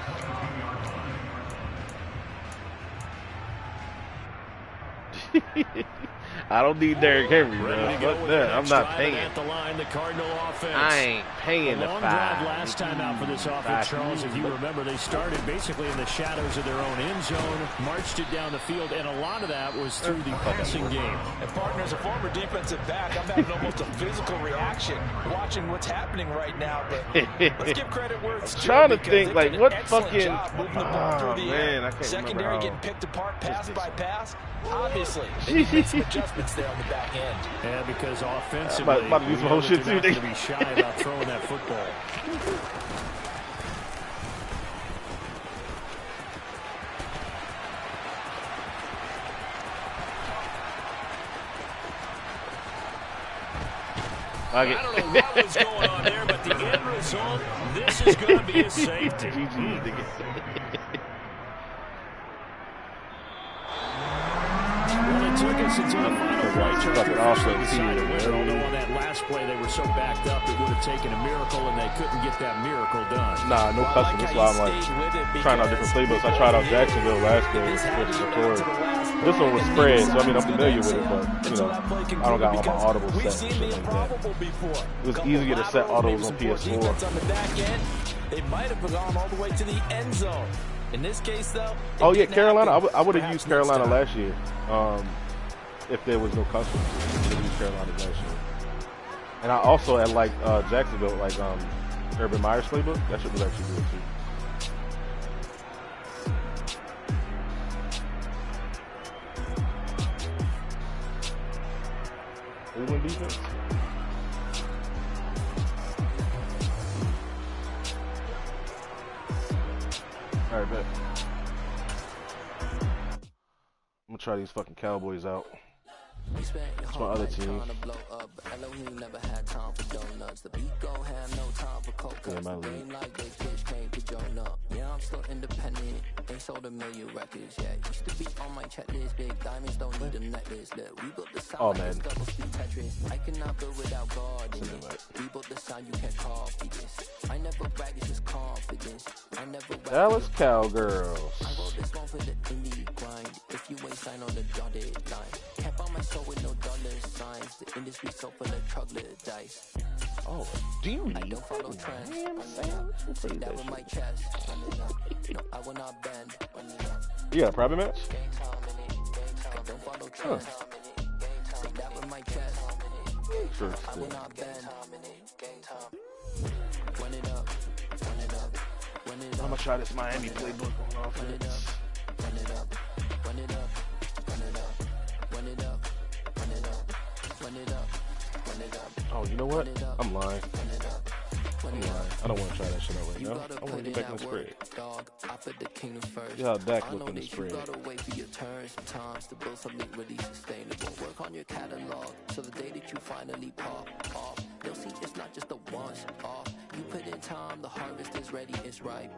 I don't need Derrick Henry, man. Fuck that. I'm not paying. At the line, the Cardinal offense. I ain't paying the long $5. drive last time out for this offense, Charles. If you remember, they started basically in the shadows of their own end zone, marched it down the field, and a lot of that was through the passing game. And partner, as a former defensive back, I'm having almost a physical reaction watching what's happening right now. But let's give credit where it's due. Trying to think, like, what fucking... moving the ball through the air. I can't Secondary getting picked apart pass by pass. Obviously, they made some adjustments there on the back end. Yeah, because offensively, I'm about to use my whole shit too. They're going to be shy about throwing that football. I don't know what was going on there, but the end result, this is going to be a safety. Well, it took us into the final play. Although on that last play they were so backed up, it would have taken a miracle, and they couldn't get that miracle done. Nah, no custom. That's why I'm like trying out different playbooks. I tried out Jacksonville last game, switched the chord. This one was spread, so I mean I'm familiar with it, but you know I don't got all my audible set and shit like that. It was easier to set autos on PS4. They might have gone all the way to the end zone. In this case, though. Oh yeah, Carolina. I would have used Carolina last year. If there was no custom, I would have used Carolina last year. And I also had like Jacksonville, like Urban Meyer's playbook. That shit was actually good too. Who win defense? All right, bet. I'm gonna try these fucking Cowboys out. It's my other team. Yeah, my league. I'm still independent. They sold 1 million records. Yeah, used to be on my checklist. Big diamonds don't need a necklace. Look, we built the sound like double speed Tetris. I cannot build without God. We built the sound, you can't copy this. I never brag, it's just confidence. I never Dallas Cowgirls. I wrote this one for the indie grind. If you ain't signed on the dotted line, can't buy my soul with no dollar signs. The industry so full of troglodytes. Oh, do you I don't follow trends. Take that with my chest. No, I will not bend. You got a private match? I don't follow trends. Take that with my chest. Sure. I will not bend. Run it up. Run it up. Run it up. I'm gonna try this Miami playbook on offense. Run it up. Run it up. Run it up. Run it up. Run it up. Run it up. Run it up. Oh, you know what? I'm lying. I'm lying. I don't want to try that shit out right now. I want to get back in the spread. Yeah, how Dak look in the spread. You gotta wait for your turn sometimes to build something really sustainable. Work on your catalog so the day that you finally pop off, you'll see it's not just a once off. You put in time, the harvest is ready, it's ripe.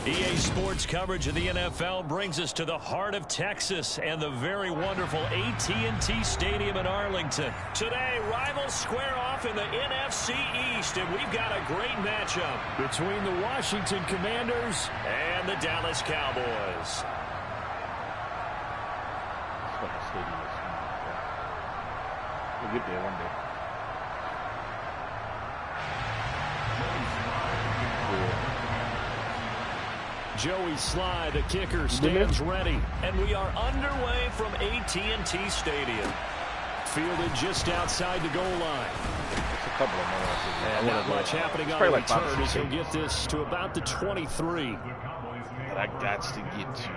EA Sports coverage of the NFL brings us to the heart of Texas and the very wonderful AT&T Stadium in Arlington. Today, rivals square off in the NFC East, and we've got a great matchup between the Washington Commanders and the Dallas Cowboys. We'll get there one day. Joey Sly, the kicker, stands ready, and we are underway from AT&T Stadium. Fielded just outside the goal line. It's a couple of more. And not much happening on the return as he'll get this to about the 23. But I got to get to.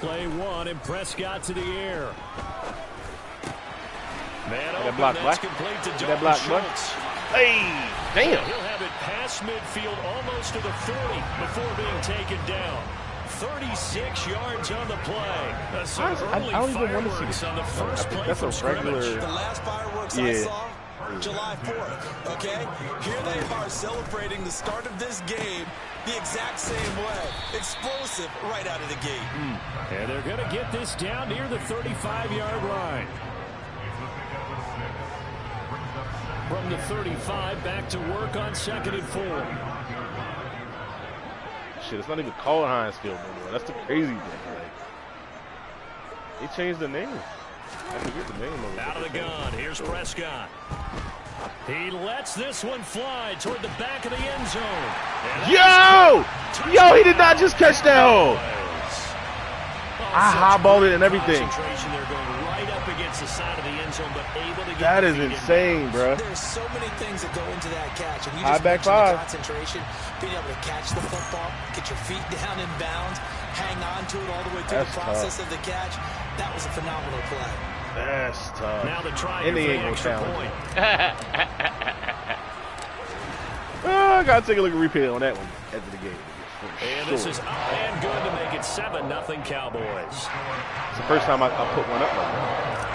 play one, and Prescott to the air. Man open, block, that's Black. complete to That block, Schultz. Hey, damn. And he'll have it past midfield, almost to the 40 before being taken down. 36 yards on the play. Some early I don't even want to fireworks see on the first play that's from a scrimmage. regular. The last fireworks I saw, July 4th, okay? Here they are celebrating the start of this game the exact same way. Explosive right out of the gate. And they're going to get this down near the 35-yard line. From the 35, back to work on 2nd and 4. Shit, it's not even called Heinz Field no more. That's the crazy thing. Like, they changed the name. I forget the name of it. Out of the gun, here's Prescott. He lets this one fly toward the back of the end zone. Yo! Yo, he did not just catch that hole. I highballed it and everything. They're going right up against the side of the end zone, but able to get that is insane, bro. There's so many things that go into that catch. And you High just back mentioned five. the concentration, being able to catch the football, get your feet down in bounds, hang on to it all the way through the process of the catch. That was a phenomenal play. That's tough. Now the try And for the the extra point. I gotta take a look at replay on that one after the game. And this is up and good to make it 7-0 Cowboys. It's the first time I put one up like that.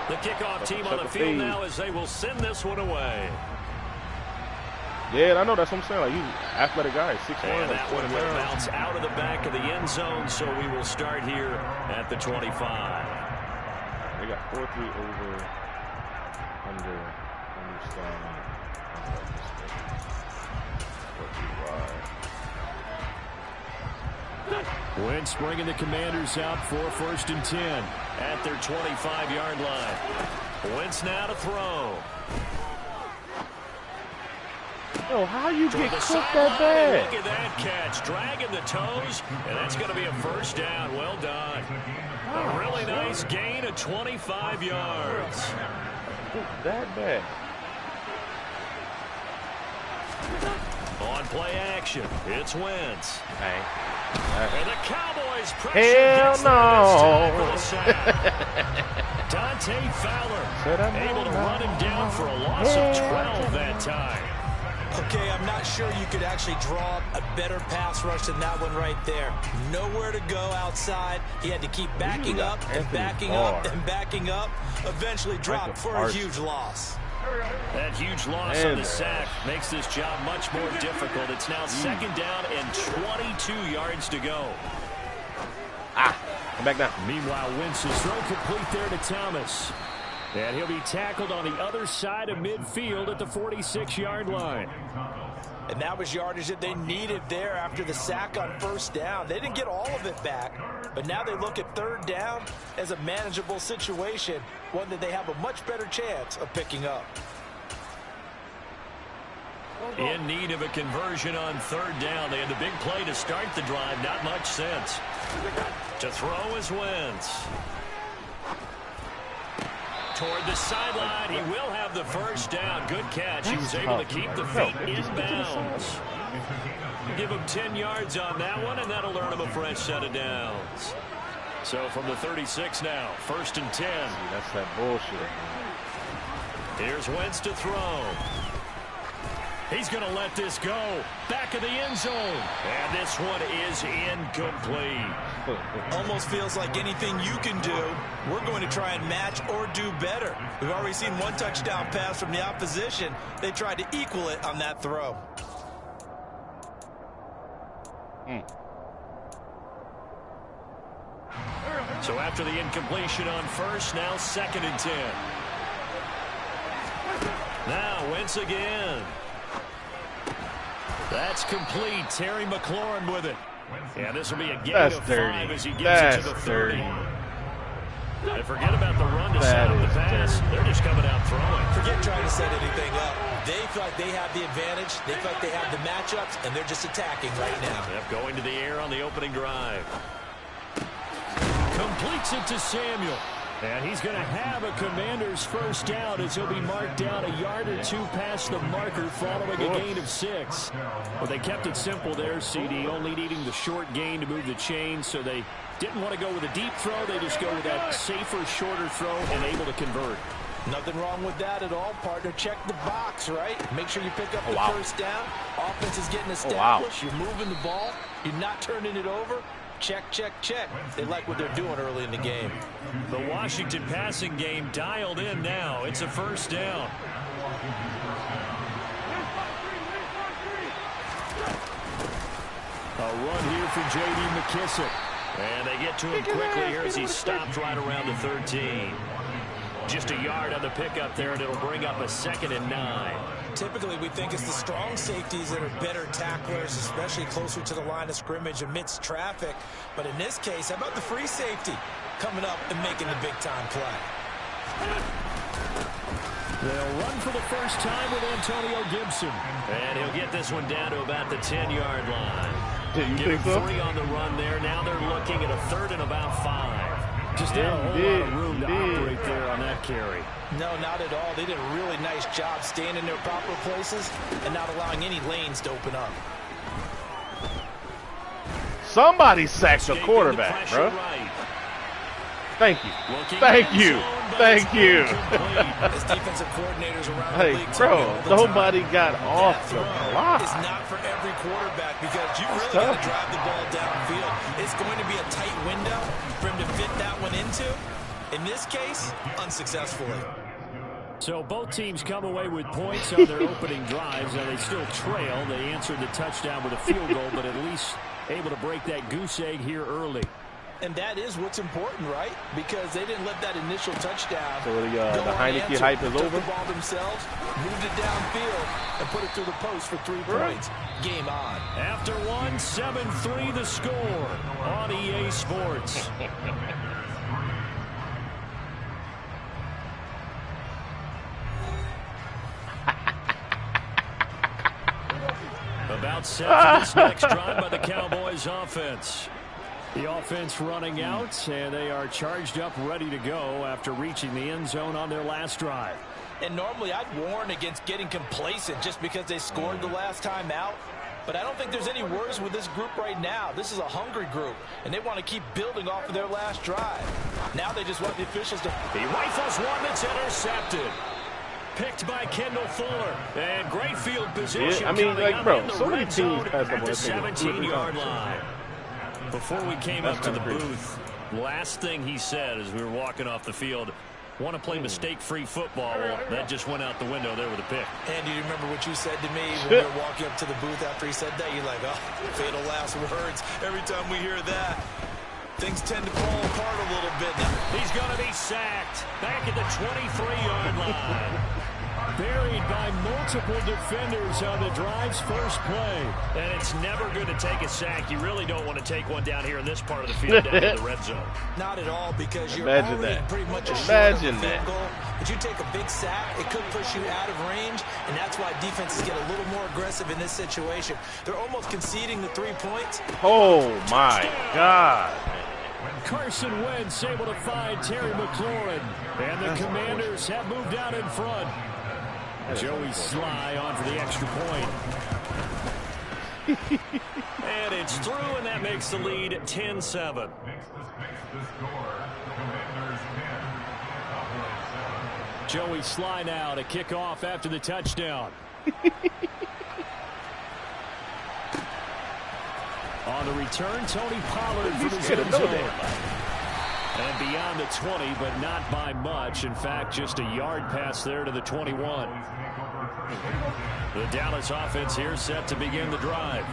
The kickoff team on the field now as they will send this one away. Yeah, I know. That's what I'm saying. Like, he's an athletic guy. 6'1". And that one will bounce out of the back of the end zone, so we will start here at the 25. They got 4-3 over, under style. Wentz bringing the Commanders out for 1st and 10 at their 25-yard line. Wentz now to throw. Yo, how you get cooked that bad? bad? Look at that catch, dragging the toes, and that's going to be a 1st down. Well done. A really nice gain of 25 yards. That bad. On play action, it's Wentz. Hey. And the Cowboys pressure Hell no. Dante Fowler able to run him down for a loss of 12 that time. Okay, I'm not sure you could actually draw a better pass rush than that one right there. Nowhere to go outside. He had to keep backing up and backing up and backing up. Eventually dropped for a huge loss. That huge loss on the sack makes this job much more difficult. It's now 2nd down and 22 yards to go. Come back down. Meanwhile, Wentz's throw complete there to Thomas. And he'll be tackled on the other side of midfield at the 46-yard line. And that was yardage that they needed there after the sack on 1st down. They didn't get all of it back, but now they look at 3rd down as a manageable situation, one that they have a much better chance of picking up. In need of a conversion on 3rd down. They had the big play to start the drive. Not much sense. To throw is Wentz. Toward the sideline, he will have the 1st down. Good catch. He was able to keep the feet in bounds. Give him 10 yards on that one, and that'll earn him a fresh set of downs. So from the 36 now, 1st and 10. That's that bullshit. Here's Wentz to throw. He's going to let this go. Back of the end zone. And this one is incomplete. Almost feels like anything you can do, we're going to try and match or do better. We've already seen one touchdown pass from the opposition. They tried to equal it on that throw. So after the incompletion on 1st, now 2nd and 10. Now Wentz again. That's complete. Terry McLaurin with it. And this will be a gain of 5 as he gets it to the 30. And forget about the run to set up the pass. They're just coming out throwing. Forget trying to set anything up. They feel like they have the advantage. They feel like they have the matchups, and they're just attacking right now. Yep, going to the air on the opening drive. Completes it to Samuel. And he's going to have a Commander's first down as he'll be marked down a yard or two past the marker following a gain of 6. Well, they kept it simple there, CD, only needing the short gain to move the chains, so they didn't want to go with a deep throw. They just go with that safer, shorter throw and able to convert. Nothing wrong with that at all, partner. Check the box, right? Make sure you pick up the first down. Offense is getting established. You're moving the ball. You're not turning it over. Check, check, check. They like what they're doing early in the game. The Washington passing game dialed in now. It's a first down. A run here for J.D. McKissick. And they get to him quickly here as he stopped right around the 13. Just a yard on the pickup there, and it'll bring up a 2nd and 9. Typically, we think it's the strong safeties that are better tacklers, especially closer to the line of scrimmage amidst traffic. But in this case, how about the free safety coming up and making the big-time play? They'll run for the first time with Antonio Gibson. And he'll get this one down to about the 10-yard line. You think so? 3 on the run there. Now they're looking at a 3rd and about 5. Just had a whole lot of room to operate there on that carry. No, not at all. They did a really nice job staying in their proper places and not allowing any lanes to open up. Somebody sacked the quarterback, bro. Right. Thank you. Thank you. Thank you. As defensive coordinators around the league, bro, nobody got off the block. It's not for every quarterback because you really got to drive the ball downfield. It's going to be a tight window for him to fit that one into. In this case, unsuccessfully. So both teams come away with points on their opening drives. Now they still trail. They answered the touchdown with a field goal, but at least able to break that goose egg here early. And that is what's important, right? Because they didn't let that initial touchdown. So the Heineke hype is over. Took the ball themselves, moved it downfield, and put it through the post for 3 points. Game on. After 1, 7-3 the score on EA Sports. About set for this next drive by the Cowboys offense. The offense running out, and they are charged up, ready to go after reaching the end zone on their last drive. And normally I'd warn against getting complacent just because they scored the last time out. But I don't think there's any worries with this group right now. This is a hungry group, and they want to keep building off of their last drive. Now they just want the officials to... He rifles one that's intercepted. Picked by Kendall Fuller. And great field position. Yeah, I mean, like, bro, so many teams teams at the 17-yard line. Before we came up to the booth, last thing he said as we were walking off the field, want to play mistake-free football. Well, that just went out the window there with a pick. And do you remember what you said to me when we were walking up to the booth after he said that? You're like, oh, fatal last words. Every time we hear that, things tend to fall apart a little bit. He's going to be sacked back at the 23-yard line. Buried by multiple defenders on the drive's first play. And it's never good to take a sack. You really don't want to take one down here in this part of the field down in the red zone. Not at all, because you're already pretty much a short of the field goal. But you take a big sack, it could push you out of range, and that's why defenses get a little more aggressive in this situation. They're almost conceding the 3 points. Oh, my God. Carson Wentz able to find Terry McLaurin. And the Commanders have moved out in front. Joey Sly on for the extra point. And it's through, and that makes the lead 10-7. Joey Sly now to kick off after the touchdown. On the return, Tony Pollard from his end zone. And beyond the 20, but not by much. In fact, just a yard pass there to the 21. The Dallas offense here set to begin the drive.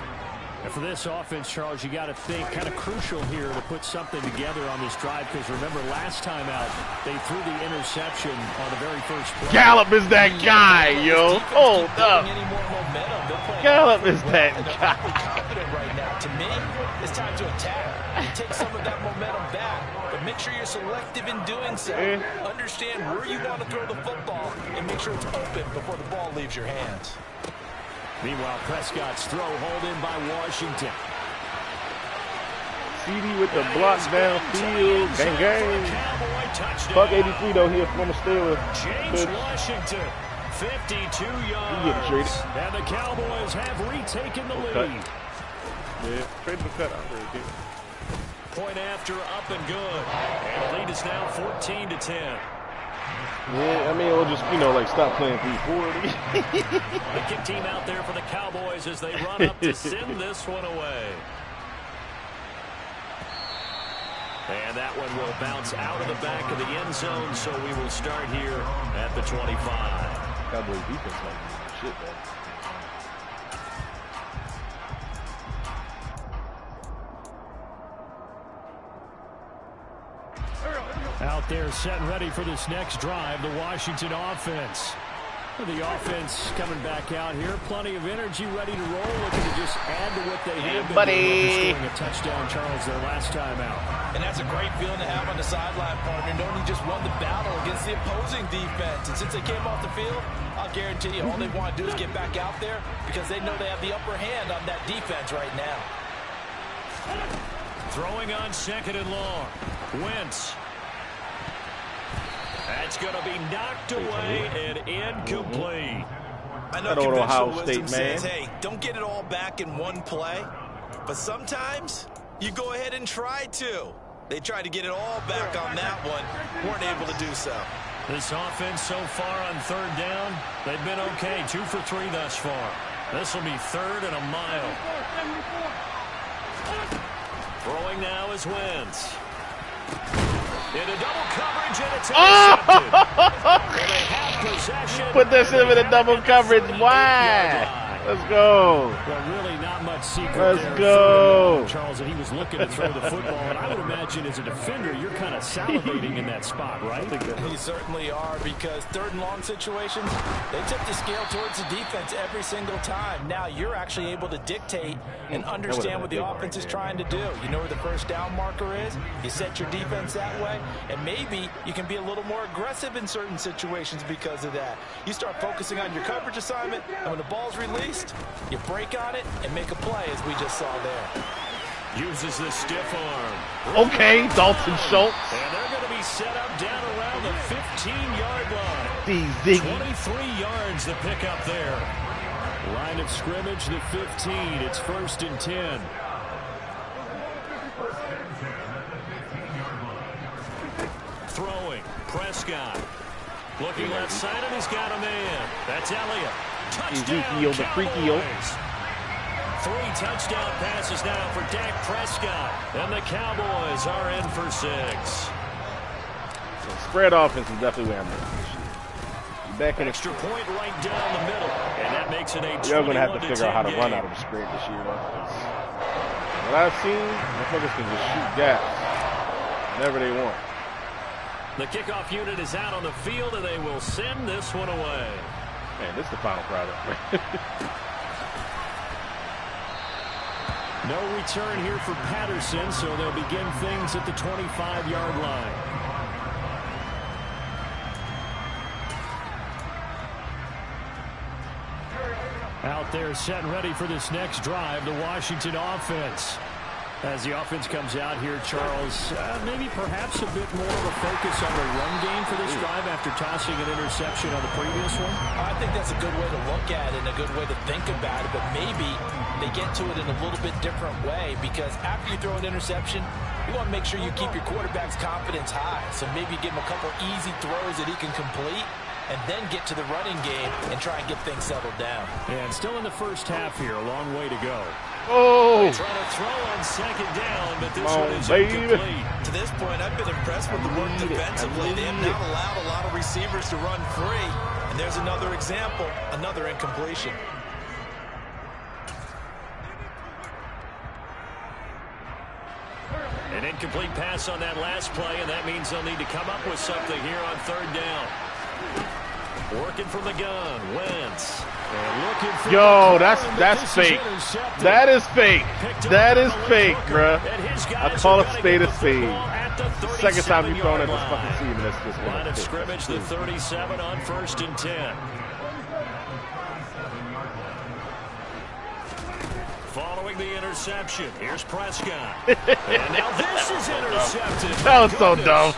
And for this offense, Charles, you got to think kind of crucial here to put something together on this drive, because remember last time out they threw the interception on the very first play. Gallup is that guy, yo. Hold up. Gallup is that guy. Confident right now. To me, it's time to attack. Take some of that momentum back, but make sure you're selective in doing so. Understand where you want to throw the football and make sure it's open before the ball leaves your hands. Meanwhile, Prescott's throw hauled in by Washington. CD with the block downfield. Gang, gang. Fuck 83, though. He a former Steeler. James Washington, 52 yards. And the Cowboys have retaken the lead. Yeah, trade the cut out there again. Point after, up and good. And the lead is now 14-10. Yeah, I mean, it'll just, you know, like stop playing 340. The kick team out there for the Cowboys as they run up to send this one away. And that one will bounce out of the back of the end zone, so we will start here at the 25. Cowboys defense like shit, though. Out there set and ready for this next drive, the Washington offense. The offense coming back out here. Plenty of energy, ready to roll, looking to just add to what they have been doing, scoring a touchdown, Charles, their last time out. And that's a great feeling to have on the sideline, partner, knowing you just won the battle against the opposing defense. And since they came off the field, I'll guarantee you all they want to do is get back out there because they know they have the upper hand on that defense right now. Throwing on second and long. Wentz. That's going to be knocked away and incomplete. I know Ohio State says, hey, don't get it all back in one play. But sometimes you go ahead and try to. They tried to get it all back on that one. Weren't able to do so. This offense so far on third down, they've been okay. 2 for 3 thus far. This will be third and a mile. Throwing now is Wentz. Into double coverage, and it's intercepted. They have possession. Put this in with a double coverage. Why? Let's go. Well, really not much secret Let's there. go. Charles, that he was looking to throw the football, and I would imagine as a defender, you're kind of salivating in that spot, right? You certainly are, because third and long situations, they tip the scale towards the defense every single time. Now you're actually able to dictate and understand what the offense is trying to do. You know where the first down marker is. You set your defense that way, and maybe you can be a little more aggressive in certain situations because of that. You start focusing on your coverage assignment, and when the ball's released, you break on it and make a play, as we just saw there. Uses the stiff arm. Okay, Dalton Schultz. And they're going to be set up down around the 15-yard line. 23 yards to pick up there. Line of scrimmage, the 15. It's 1st and 10. Throwing. Prescott. Looking left side, and he's got a man. That's Elliott. Touchdown, Ezekiel, the freaky-o. 3 touchdown passes now for Dak Prescott. And the Cowboys are in for 6. So spread offense is definitely where I'm at. Back in extra point right down the middle. And that makes it a 21-10 You're going to have to figure out how to game. run out of the spread this year. What I've seen, motherfuckers can just shoot gaps whenever they want. The kickoff unit is out on the field, and they will send this one away. Man, this is the final product. No return here for Patterson, so they'll begin things at the 25-yard line. Out there set and ready for this next drive, the Washington offense. As the offense comes out here, Charles, maybe perhaps a bit more of a focus on the run game for this drive after tossing an interception on the previous one? I think that's a good way to look at it and a good way to think about it, but maybe they get to it in a little bit different way, because after you throw an interception, you want to make sure you keep your quarterback's confidence high. So maybe give him a couple easy throws that he can complete, and then get to the running game and try and get things settled down. And still in the first half here, a long way to go. Oh! They try to throw on second down, but this one is incomplete. To this point, I've been impressed with the work defensively. They have not allowed a lot of receivers to run free. And there's another example, another incompletion. An incomplete pass on that last play, and that means they'll need to come up with something here on third down. Working from the gun, Wentz. Yo, that's fake. That is fake. That is fake, bruh. I call a spade a spade. Second time you've thrown at this fucking team, and it's just line of scrimmage, the 37 on 1st and 10. Following the interception, here's Prescott. And now this is intercepted. That was so dumb.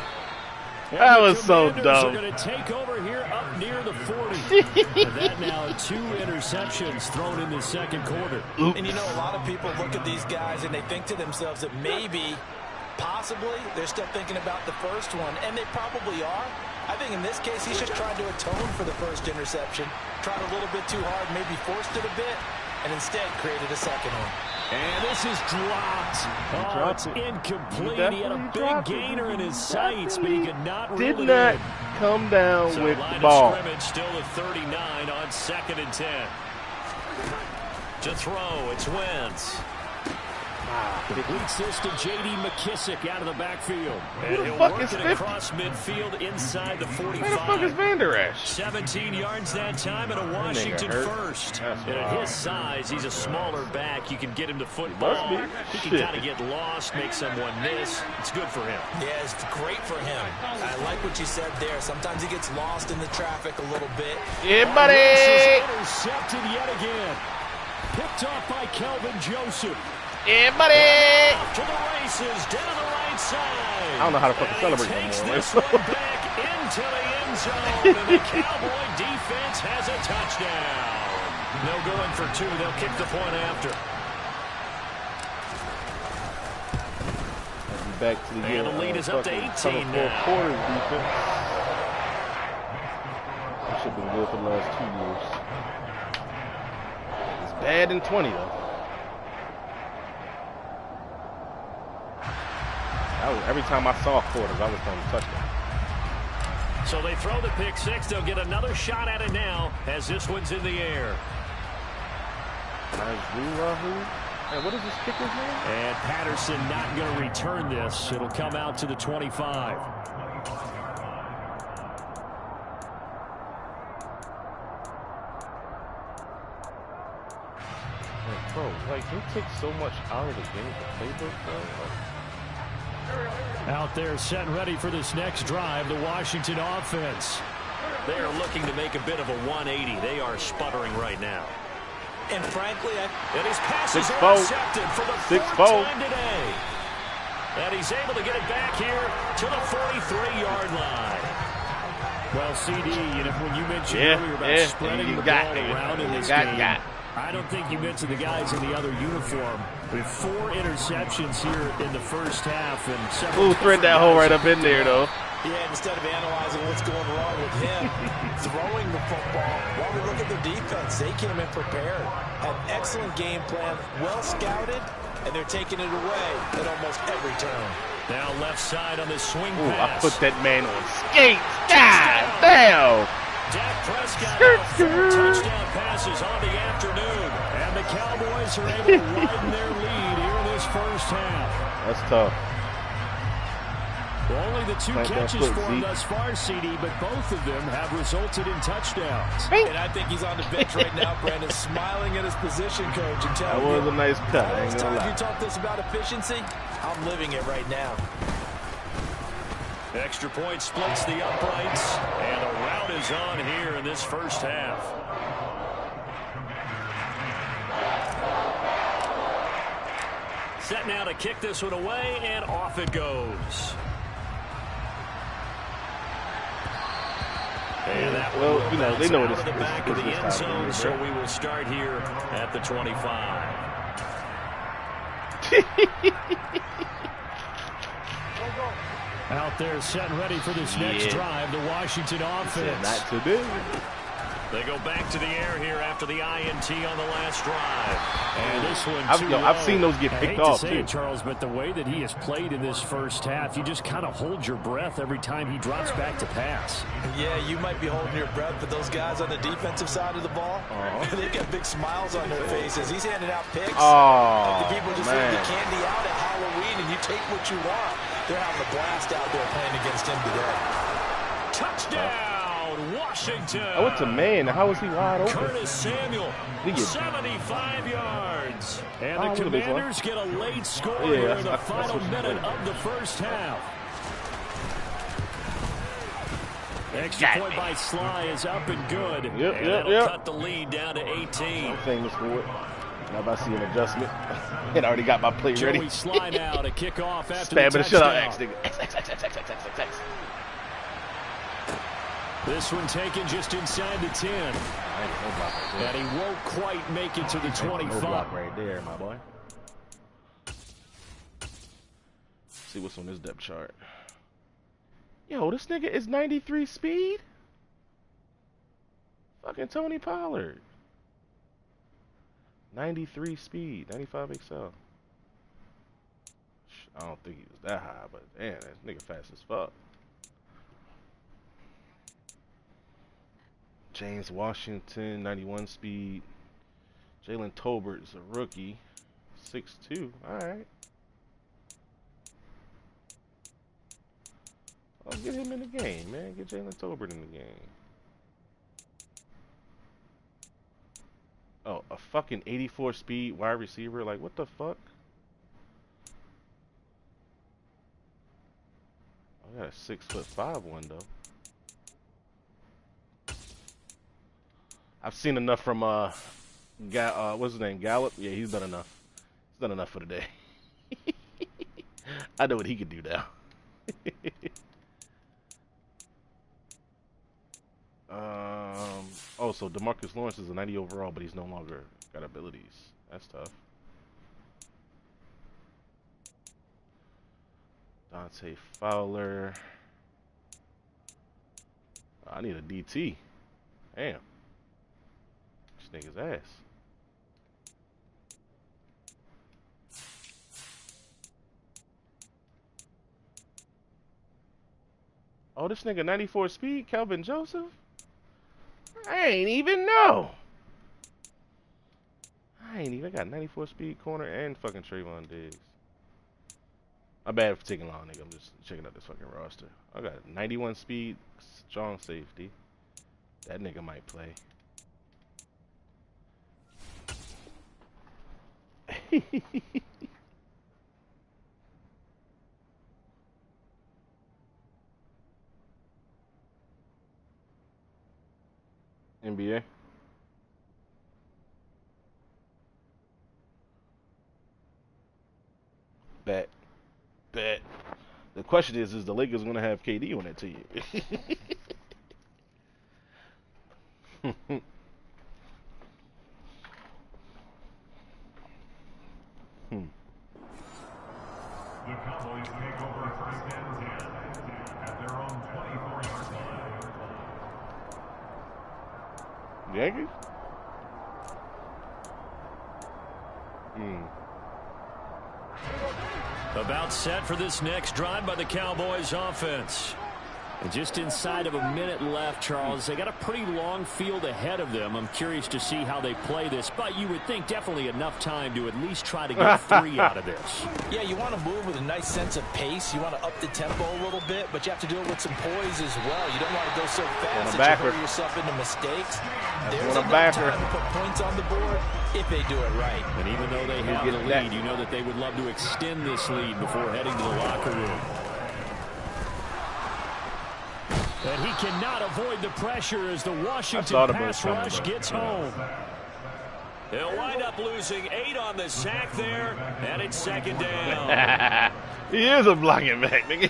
That was so dumb. Are going to take over here up near the 40. And that now 2 interceptions thrown in the second quarter. Oops. And you know, a lot of people look at these guys and they think to themselves that maybe, possibly, they're still thinking about the first one, and they probably are. I think in this case, he's just trying to atone for the first interception, tried a little bit too hard, maybe forced it a bit, and instead created a second one. And this is dropped. Oh, it's incomplete. He had a big gainer in his sights, but he could not reel it in. Did not come down with the ball. Line of scrimmage still at 39 on 2nd and 10. To throw, it's Wentz. Completes this to J.D. McKissick out of the backfield. And he'll work it across midfield inside the 45. Who the fuck is Van Der Esch? 17 yards that time and a Washington first. And at his size, he's a smaller back. You can get him to football. He can kind of get lost, make someone miss. It's good for him. Yeah, it's great for him. I like what you said there. Sometimes he gets lost in the traffic a little bit. Yeah, buddy. Intercepted yet again. Picked off by Kelvin Joseph. Yeah, buddy! To the races, down the right side. I don't know how to fucking celebrate no more. This one back into the end zone, and the Cowboy defense has a touchdown. No going for 2. They'll kick the point after. Back to the and the lead is up to 18 now. Quarters defense. That should have been good for the last 2 years. It's bad in 20 though. Every time I saw quarters, I was trying to touchdown. So they throw the pick 6. They'll get another shot at it now as this one's in the air. And what is this kicker's name? And Patterson not going to return this. It'll come out to the 25. Bro, like, they take so much out of the game, the playbook, bro. Out there set and ready for this next drive, the Washington offense. They are looking to make a bit of a 180. They are sputtering right now. And frankly, and his pass is intercepted for the 4th time today. And he's able to get it back here to the 43-yard line. Well, CD, you know, when you mentioned earlier about spreading the ball around in this game, I don't think you mentioned the guys in the other uniform. We have 4 interceptions here in the first half. And several thread that hole right up in there, though. Yeah, instead of analyzing what's going wrong with him, throwing the football, while we look at the defense, they came in prepared, had excellent game plan, well scouted, and they're taking it away at almost every turn. Now left side on the swing I pass. put that man on skates. God damn. Dak Prescott now 4 touchdown passes on the afternoon. And the Cowboys are able to widen their lead here in this first half. That's tough. Well, only the 2 catches for him thus far, CD, but both of them have resulted in touchdowns. And I think he's on the bench right now, Brandon, smiling at his position coach and telling him. That was a nice cut. All those times you talk to us about efficiency, I'm living it right now. Extra point splits the uprights, and the rout is on here in this first half. Set now to kick this one away, and off it goes. And that well, you know, they know it's the back of the end zone, so we will start here at the 25. Out there set and ready for this next drive, the Washington offense. Not today. They go back to the air here after the INT on the last drive. And this one I've seen those get picked off, too. I hate to say it, Charles, but the way that he has played in this first half, you just kind of hold your breath every time he drops back to pass. Yeah, you might be holding your breath, but those guys on the defensive side of the ball, they've got big smiles on their faces. He's handing out picks. Like the people just leave the candy out at Halloween, and you take what you want. They're having a blast out there playing against him today. Touchdown! Washington. Oh, it's a man. How is he wide open? Curtis Samuel, 75 yards. And the Commanders get a late score here in the final minute of the first half. Extra point by Sly is up and good. And that'll cut the lead down to 18. I'm famous for it. Now I see an adjustment. It already got my play ready. Joey Sly now to kick off after Spamming the shit out touchdown. X, nigga. X. This one taken just inside the 10. And he won't quite make it to the 25. No block right there, my boy. See what's on this depth chart. Yo, this nigga is 93 speed? Fucking Tony Pollard. 93 speed, 95 XL. I don't think he was that high, but damn, that nigga fast as fuck. James Washington, 91 speed. Jalen Tolbert is a rookie, 6'2". All right. Oh, get him in the game, man. Get Jalen Tolbert in the game. Oh, a fucking 84 speed wide receiver? Like, what the fuck? I got a 6'5" one, though. I've seen enough from, what's his name, Gallup? Yeah, he's done enough. He's done enough for the day. I know what he can do now. Oh, so DeMarcus Lawrence is a 90 overall, but he's no longer got abilities. That's tough. Dante Fowler. I need a DT. Damn. This nigga's ass. Oh, this nigga 94 speed, Kelvin Joseph? I ain't even know. I ain't even got 94 speed corner and fucking Trayvon Diggs. My bad for taking long, nigga. I'm just checking out this fucking roster. I got 91 speed, strong safety. That nigga might play. NBA. Bet. The question is the Lakers going to have KD on that team? The Cowboys take over first and 10 at their own 24-yard line. Yankees? About set for this next drive by the Cowboys offense. And just inside of a minute left, Charles. They got a pretty long field ahead of them. I'm curious to see how they play this, but you would think definitely enough time to at least try to get 3 out of this. Yeah, you want to move with a nice sense of pace. You want to up the tempo a little bit, but you have to do it with some poise as well. You don't want to go so fast that you hurt yourself into mistakes. There's enough time to put points on the board if they do it right. And even though they have the lead, you know that they would love to extend this lead before heading to the locker room. And he cannot avoid the pressure as the Washington pass rush gets home. They'll wind up losing 8 on the sack there, and it's second down. He is a blocking back, nigga.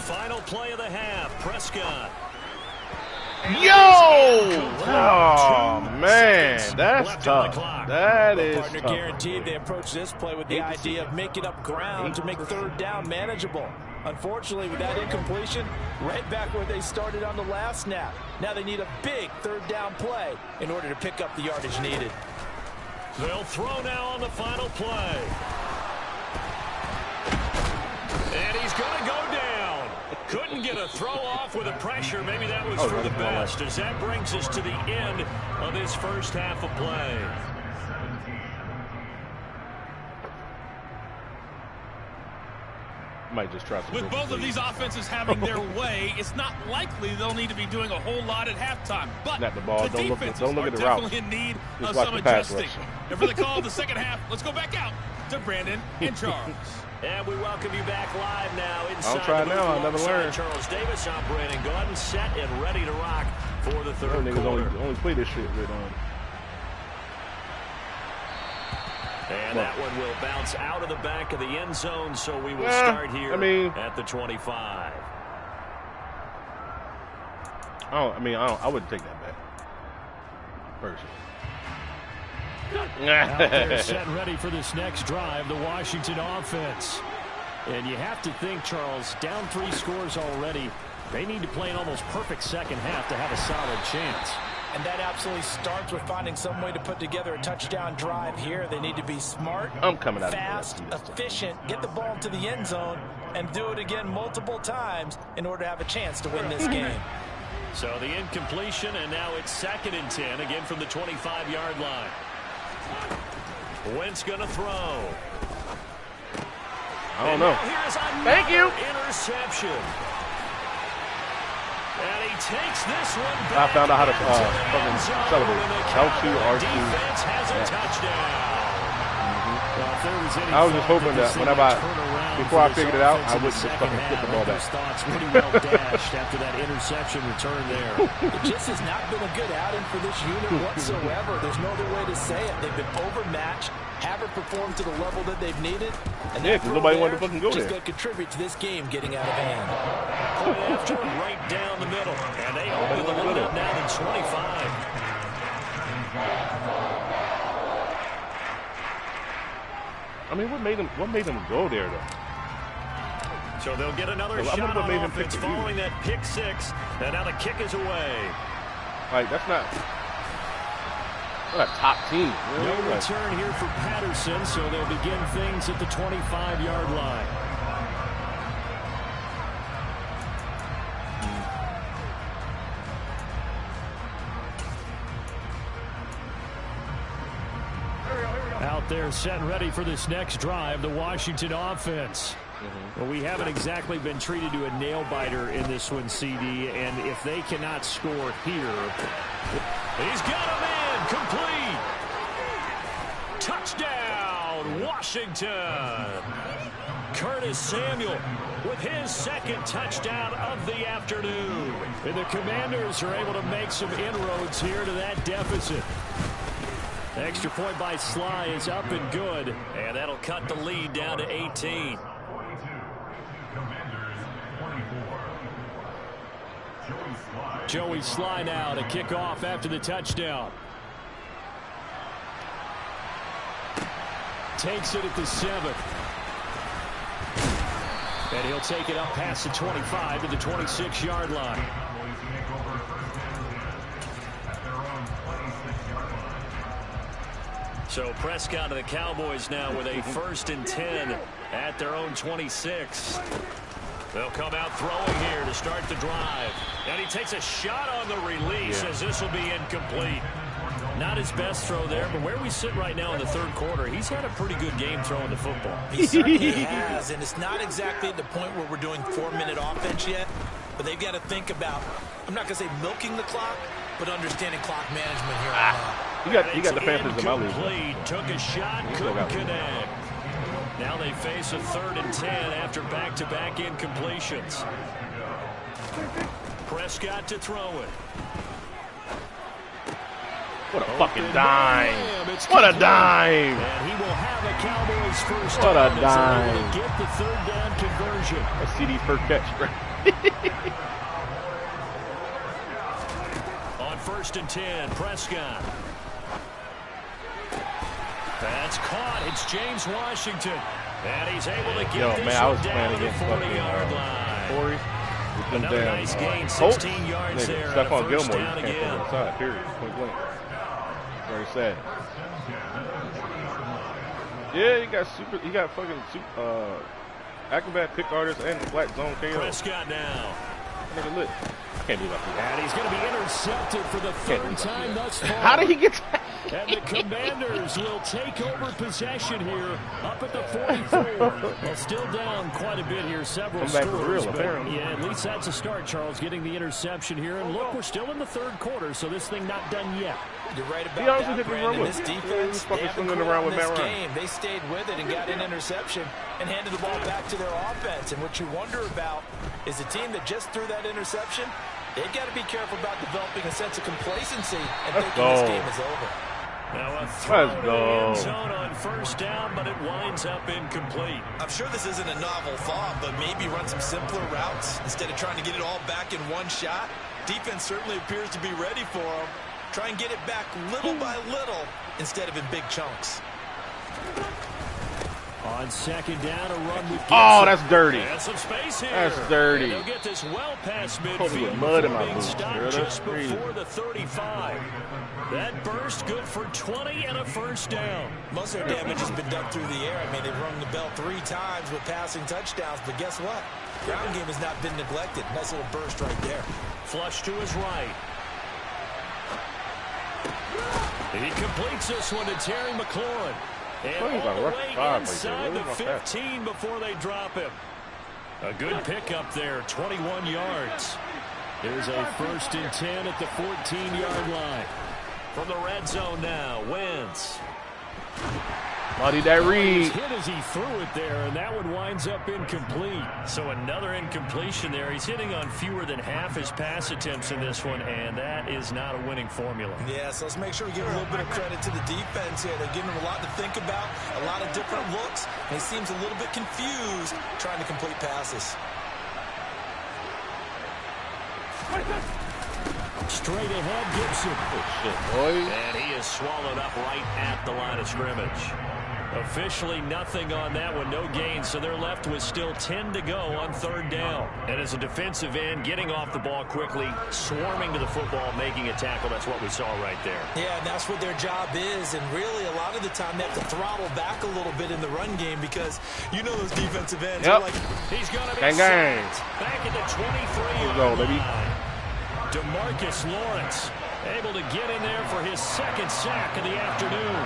Final play of the half, Prescott. Yo! Oh, man. That's tough. That is partner tough. Guaranteed they approach this play with the idea of making up ground to make third down manageable. Unfortunately, with that incompletion, right back where they started on the last snap. Now they need a big third down play in order to pick up the yardage needed. They'll throw now on the final play. And he's going to go down. Couldn't get a throw off with the pressure. Maybe that was for the best, as that brings us to the end of this first half of play. Might just try With both of these offenses having their way, it's not likely they'll need to be doing a whole lot at halftime. But snap the ball. the defenses Don't look are at the route. definitely in need Just of watch some the pass adjusting. rush. And for the call of the second half, let's go back out to Brandon and Charles. And we welcome you back live now inside. I'll try now. I'll never learn. Charles Davis, I'm Brandon Gaudin, set and ready to rock for the third quarter. Only play this shit with And that one will bounce out of the back of the end zone, so we will start here at the 25. I wouldn't take that back. Personally. Out there set and ready for this next drive, the Washington offense. And you have to think, Charles, down 3 scores already. They need to play an almost perfect second half to have a solid chance. And that absolutely starts with finding some way to put together a touchdown drive here. They need to be smart, fast, efficient, get the ball to the end zone, and do it again multiple times in order to have a chance to win this game. So the incompletion, and now it's 2nd and 10, again from the 25-yard line. Wentz going to throw. I don't know. Thank you. Interception. And he takes this one back. I found out how to fucking celebrate. L2, R2. Defense has a touchdown. I was just hoping that before I figured it out, I wouldn't just fucking get the ball back. Thoughts pretty well dashed after that interception return there. It just has not been a good outing for this unit whatsoever. There's no other way to say it. They've been overmatched, haven't performed to the level that they've needed. And because nobody wanted to fucking go there. Just going to contribute to this game getting out of hand. Point after right down the middle. And they open the lead up now to 25. I mean, what made them go there, though? So they'll get another shot on offense following that pick 6. And now the kick is away. Like, that's not a top team. No return here for Patterson, so they'll begin things at the 25-yard line. Out there set and ready for this next drive, the Washington offense. Well, we haven't exactly been treated to a nail-biter in this one, CD, and if they cannot score here, he's got a man complete. Touchdown, Washington. Curtis Samuel with his 2nd touchdown of the afternoon. And the Commanders are able to make some inroads here to that deficit. Extra point by Sly is up and good, and that'll cut the lead down to 18. Joey Sly now to kick off after the touchdown. Takes it at the 7. And he'll take it up past the 25 to the 26-yard line. So Prescott to the Cowboys now with a 1st and 10 at their own 26. They'll come out throwing here to start the drive. And he takes a shot on the release as this will be incomplete. Not his best throw there, but where we sit right now in the 3rd quarter, he's had a pretty good game throwing the football. He certainly has, and it's not exactly at the point where we're doing 4-minute offense yet, but they've got to think about, I'm not going to say milking the clock, but understanding clock management here on out. You got the Panthers in my league. Took a shot, couldn't connect. Now they face a 3rd and 10 after back-to-back incompletions. Prescott to throw it. What a fucking dime. What a dime. And he will have a Cowboys first down. What a dime. To get the 3rd down conversion. A CD per catch, bro. On 1st and 10, Prescott. That's caught. It's James Washington. And he's able to get this one down to the 40-yard line. Corey. Another nice gain, 16 yards there. Stephon Gilmore, down you can't again. put inside, period. Point blank. Very sad. Yeah, you got fucking acrobat, pick artist, and black zone KO. Prescott now. Nigga lit. I can't do that. And he's going to be intercepted for the 3rd time thus far. How did he get that? And the Commanders will take over possession here up at the 44. Well, still down quite a bit here, several scores. Yeah, at least that's a start, Charles, getting the interception here. And look, we're still in the third quarter, so this thing not done yet. You're right about that, Brandon. This defense, they haven't quit on this game. They stayed with it and got an interception and handed the ball back to their offense. And what you wonder about is the team that just threw that interception, they've got to be careful about developing a sense of complacency and thinking this game is over. Now a throw to the end zone on first down, but it winds up incomplete. I'm sure this isn't a novel thought, but maybe run some simpler routes instead of trying to get it all back in one shot. Defense certainly appears to be ready for them. Try and get it back little by little instead of in big chunks. On second down, a run with Gibson. Oh, that's dirty. And some space here. That's dirty. And they'll get this well past Totally midfield mud in my being boots, stopped just before the 35. That burst good for 20 and a first down. Most of their damage has been done through the air. I mean, they've rung the bell 3 times with passing touchdowns, but guess what? Ground game has not been neglected. Nice little burst right there. Flush to his right. He completes this one to Terry McLaurin. And all the way inside the 15 before they drop him. A good pickup there, 21 yards. There's a 1st and 10 at the 14-yard line. From the red zone now, Wentz. Muddy that read. Hit as he threw it there, and that one winds up incomplete. So another incompletion there. He's hitting on fewer than half his pass attempts in this one, and that is not a winning formula. Yeah, so let's make sure we give a little bit of credit to the defense here. They're giving him a lot to think about, a lot of different looks, and he seems a little bit confused trying to complete passes. Straight ahead, Gibson. Oh, shit, boy. And he is swallowed up right at the line of scrimmage. Officially nothing on that one, no gain, so they're left with still 10 to go on 3rd down. And as a defensive end, getting off the ball quickly, swarming to the football, making a tackle, that's what we saw right there. Yeah, and that's what their job is, and really a lot of the time they have to throttle back a little bit in the run game because you know those defensive ends are like, he's going to be gang, sacked back at the 23-yard baby. line. DeMarcus Lawrence able to get in there for his 2nd sack of the afternoon.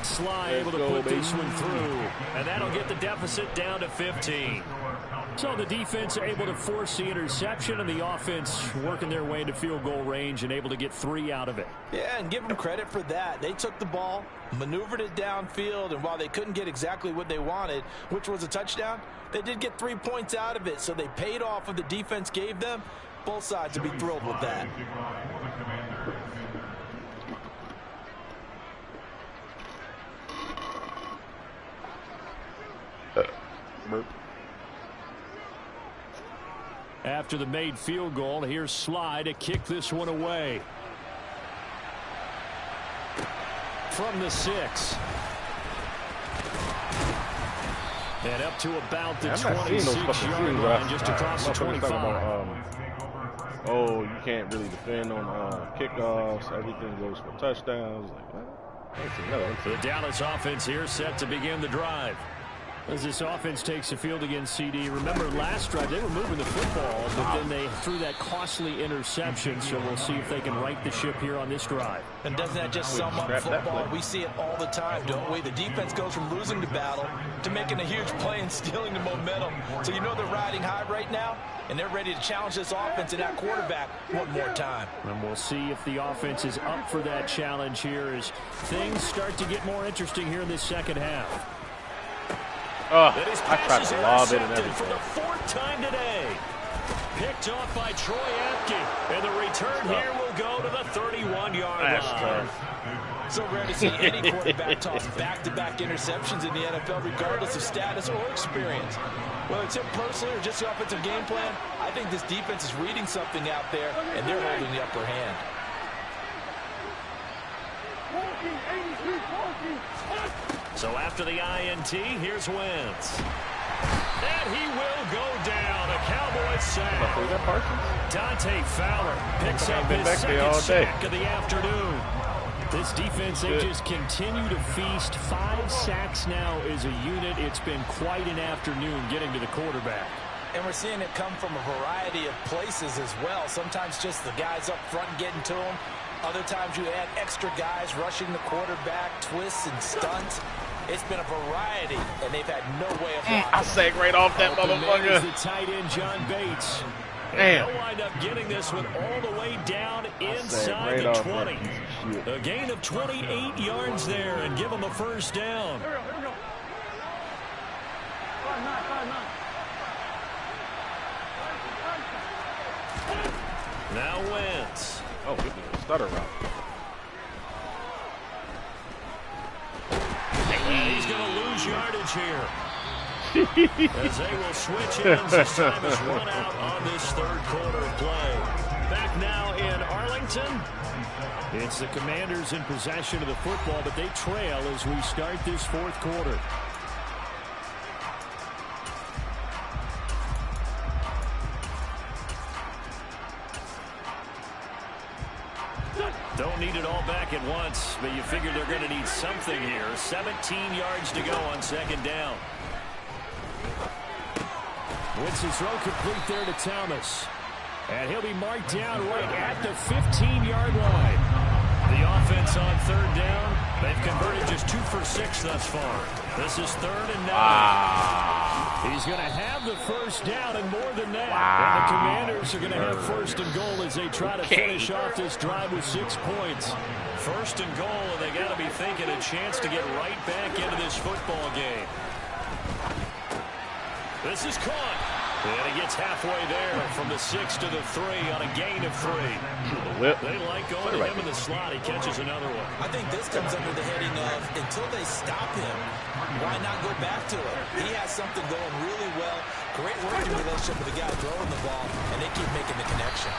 Sly able to put this one through, and that'll get the deficit down to 15. So the defense able to force the interception, and the offense working their way into field goal range and able to get 3 out of it. Yeah, and give them credit for that. They took the ball, maneuvered it downfield, and while they couldn't get exactly what they wanted, which was a touchdown, they did get 3 points out of it, so they paid off what the defense gave them. Both sides would be thrilled with that. After the made field goal, here's Sly to kick this one away. From the 6. And up to about the 26-yard line, just across the 25. Oh, you can't really defend on kickoffs. Everything goes for touchdowns. Like, what? The Dallas offense here set to begin the drive. As this offense takes the field against CD. Remember, last drive, they were moving the football, but then they threw that costly interception, so we'll see if they can right the ship here on this drive. And doesn't that just sum up football? We see it all the time, don't we? The defense goes from losing the battle to making a huge play and stealing the momentum. So you know they're riding high right now, and they're ready to challenge this offense and that quarterback one more time. And we'll see if the offense is up for that challenge here as things start to get more interesting here in this second half. I tried to lob it and everything. For the 4th time today. Picked off by Troy Apke. And the return here will go to the 31-yard line. So rare to see any quarterback toss back-to-back interceptions in the NFL, regardless of status or experience. Whether it's him personally or just the offensive game plan, I think this defense is reading something out there, and they're holding the upper hand. So after the INT, here's Wentz. And he will go down. A Cowboys sack. Dante Fowler picks up his 2nd sack of the afternoon. This defense, they just continue to feast. 5 sacks now as a unit. It's been quite an afternoon getting to the quarterback. And we're seeing it come from a variety of places as well. Sometimes just the guys up front getting to them. Other times you add extra guys rushing the quarterback, twists and stunts. It's been a variety, and they've had no way of blocking. I sagged right off that motherfucker. The tight end, John Bates. Damn. They'll wind up getting this one all the way down inside the 20. A gain of 28 yards there and give them a first down. Now Wentz. Oh, give me a stutter route. And he's going to lose yardage here. As they will switch ends as time has run out on this third quarter of play. Back now in Arlington. It's the Commanders in possession of the football, but they trail as we start this fourth quarter. Don't need it all back at once, but you figure they're going to need something here. 17 yards to go on second down. Winston's throw complete there to Thomas. And he'll be marked down right at the 15-yard line. The offense on third down, they've converted just 2 for 6 thus far. This is 3rd and 9. He's going to have the first down and more than that. And the Commanders are going to have 1st and goal as they try to finish off this drive with 6 points. 1st and goal, and they got to be thinking a chance to get right back into this football game. This is caught. And he gets halfway there from the 6 to the 3 on a gain of 3. They like going to him in the slot. He catches another one. I think this comes under the heading of until they stop him, why not go back to it? He has something going really well. Great working relationship with the guy throwing the ball, and they keep making the connection.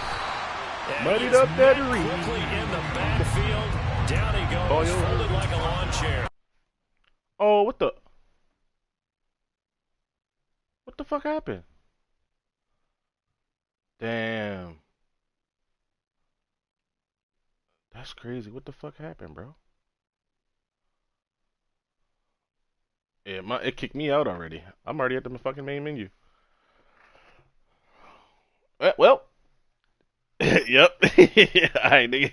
Muddied up that read. Quickly in the backfield. Down he goes, folded like a lawn chair. Oh, what the fuck happened? Damn. That's crazy. What the fuck happened, bro? Yeah, it kicked me out already. I'm already at the fucking main menu. Well. Yep. Alright, nigga.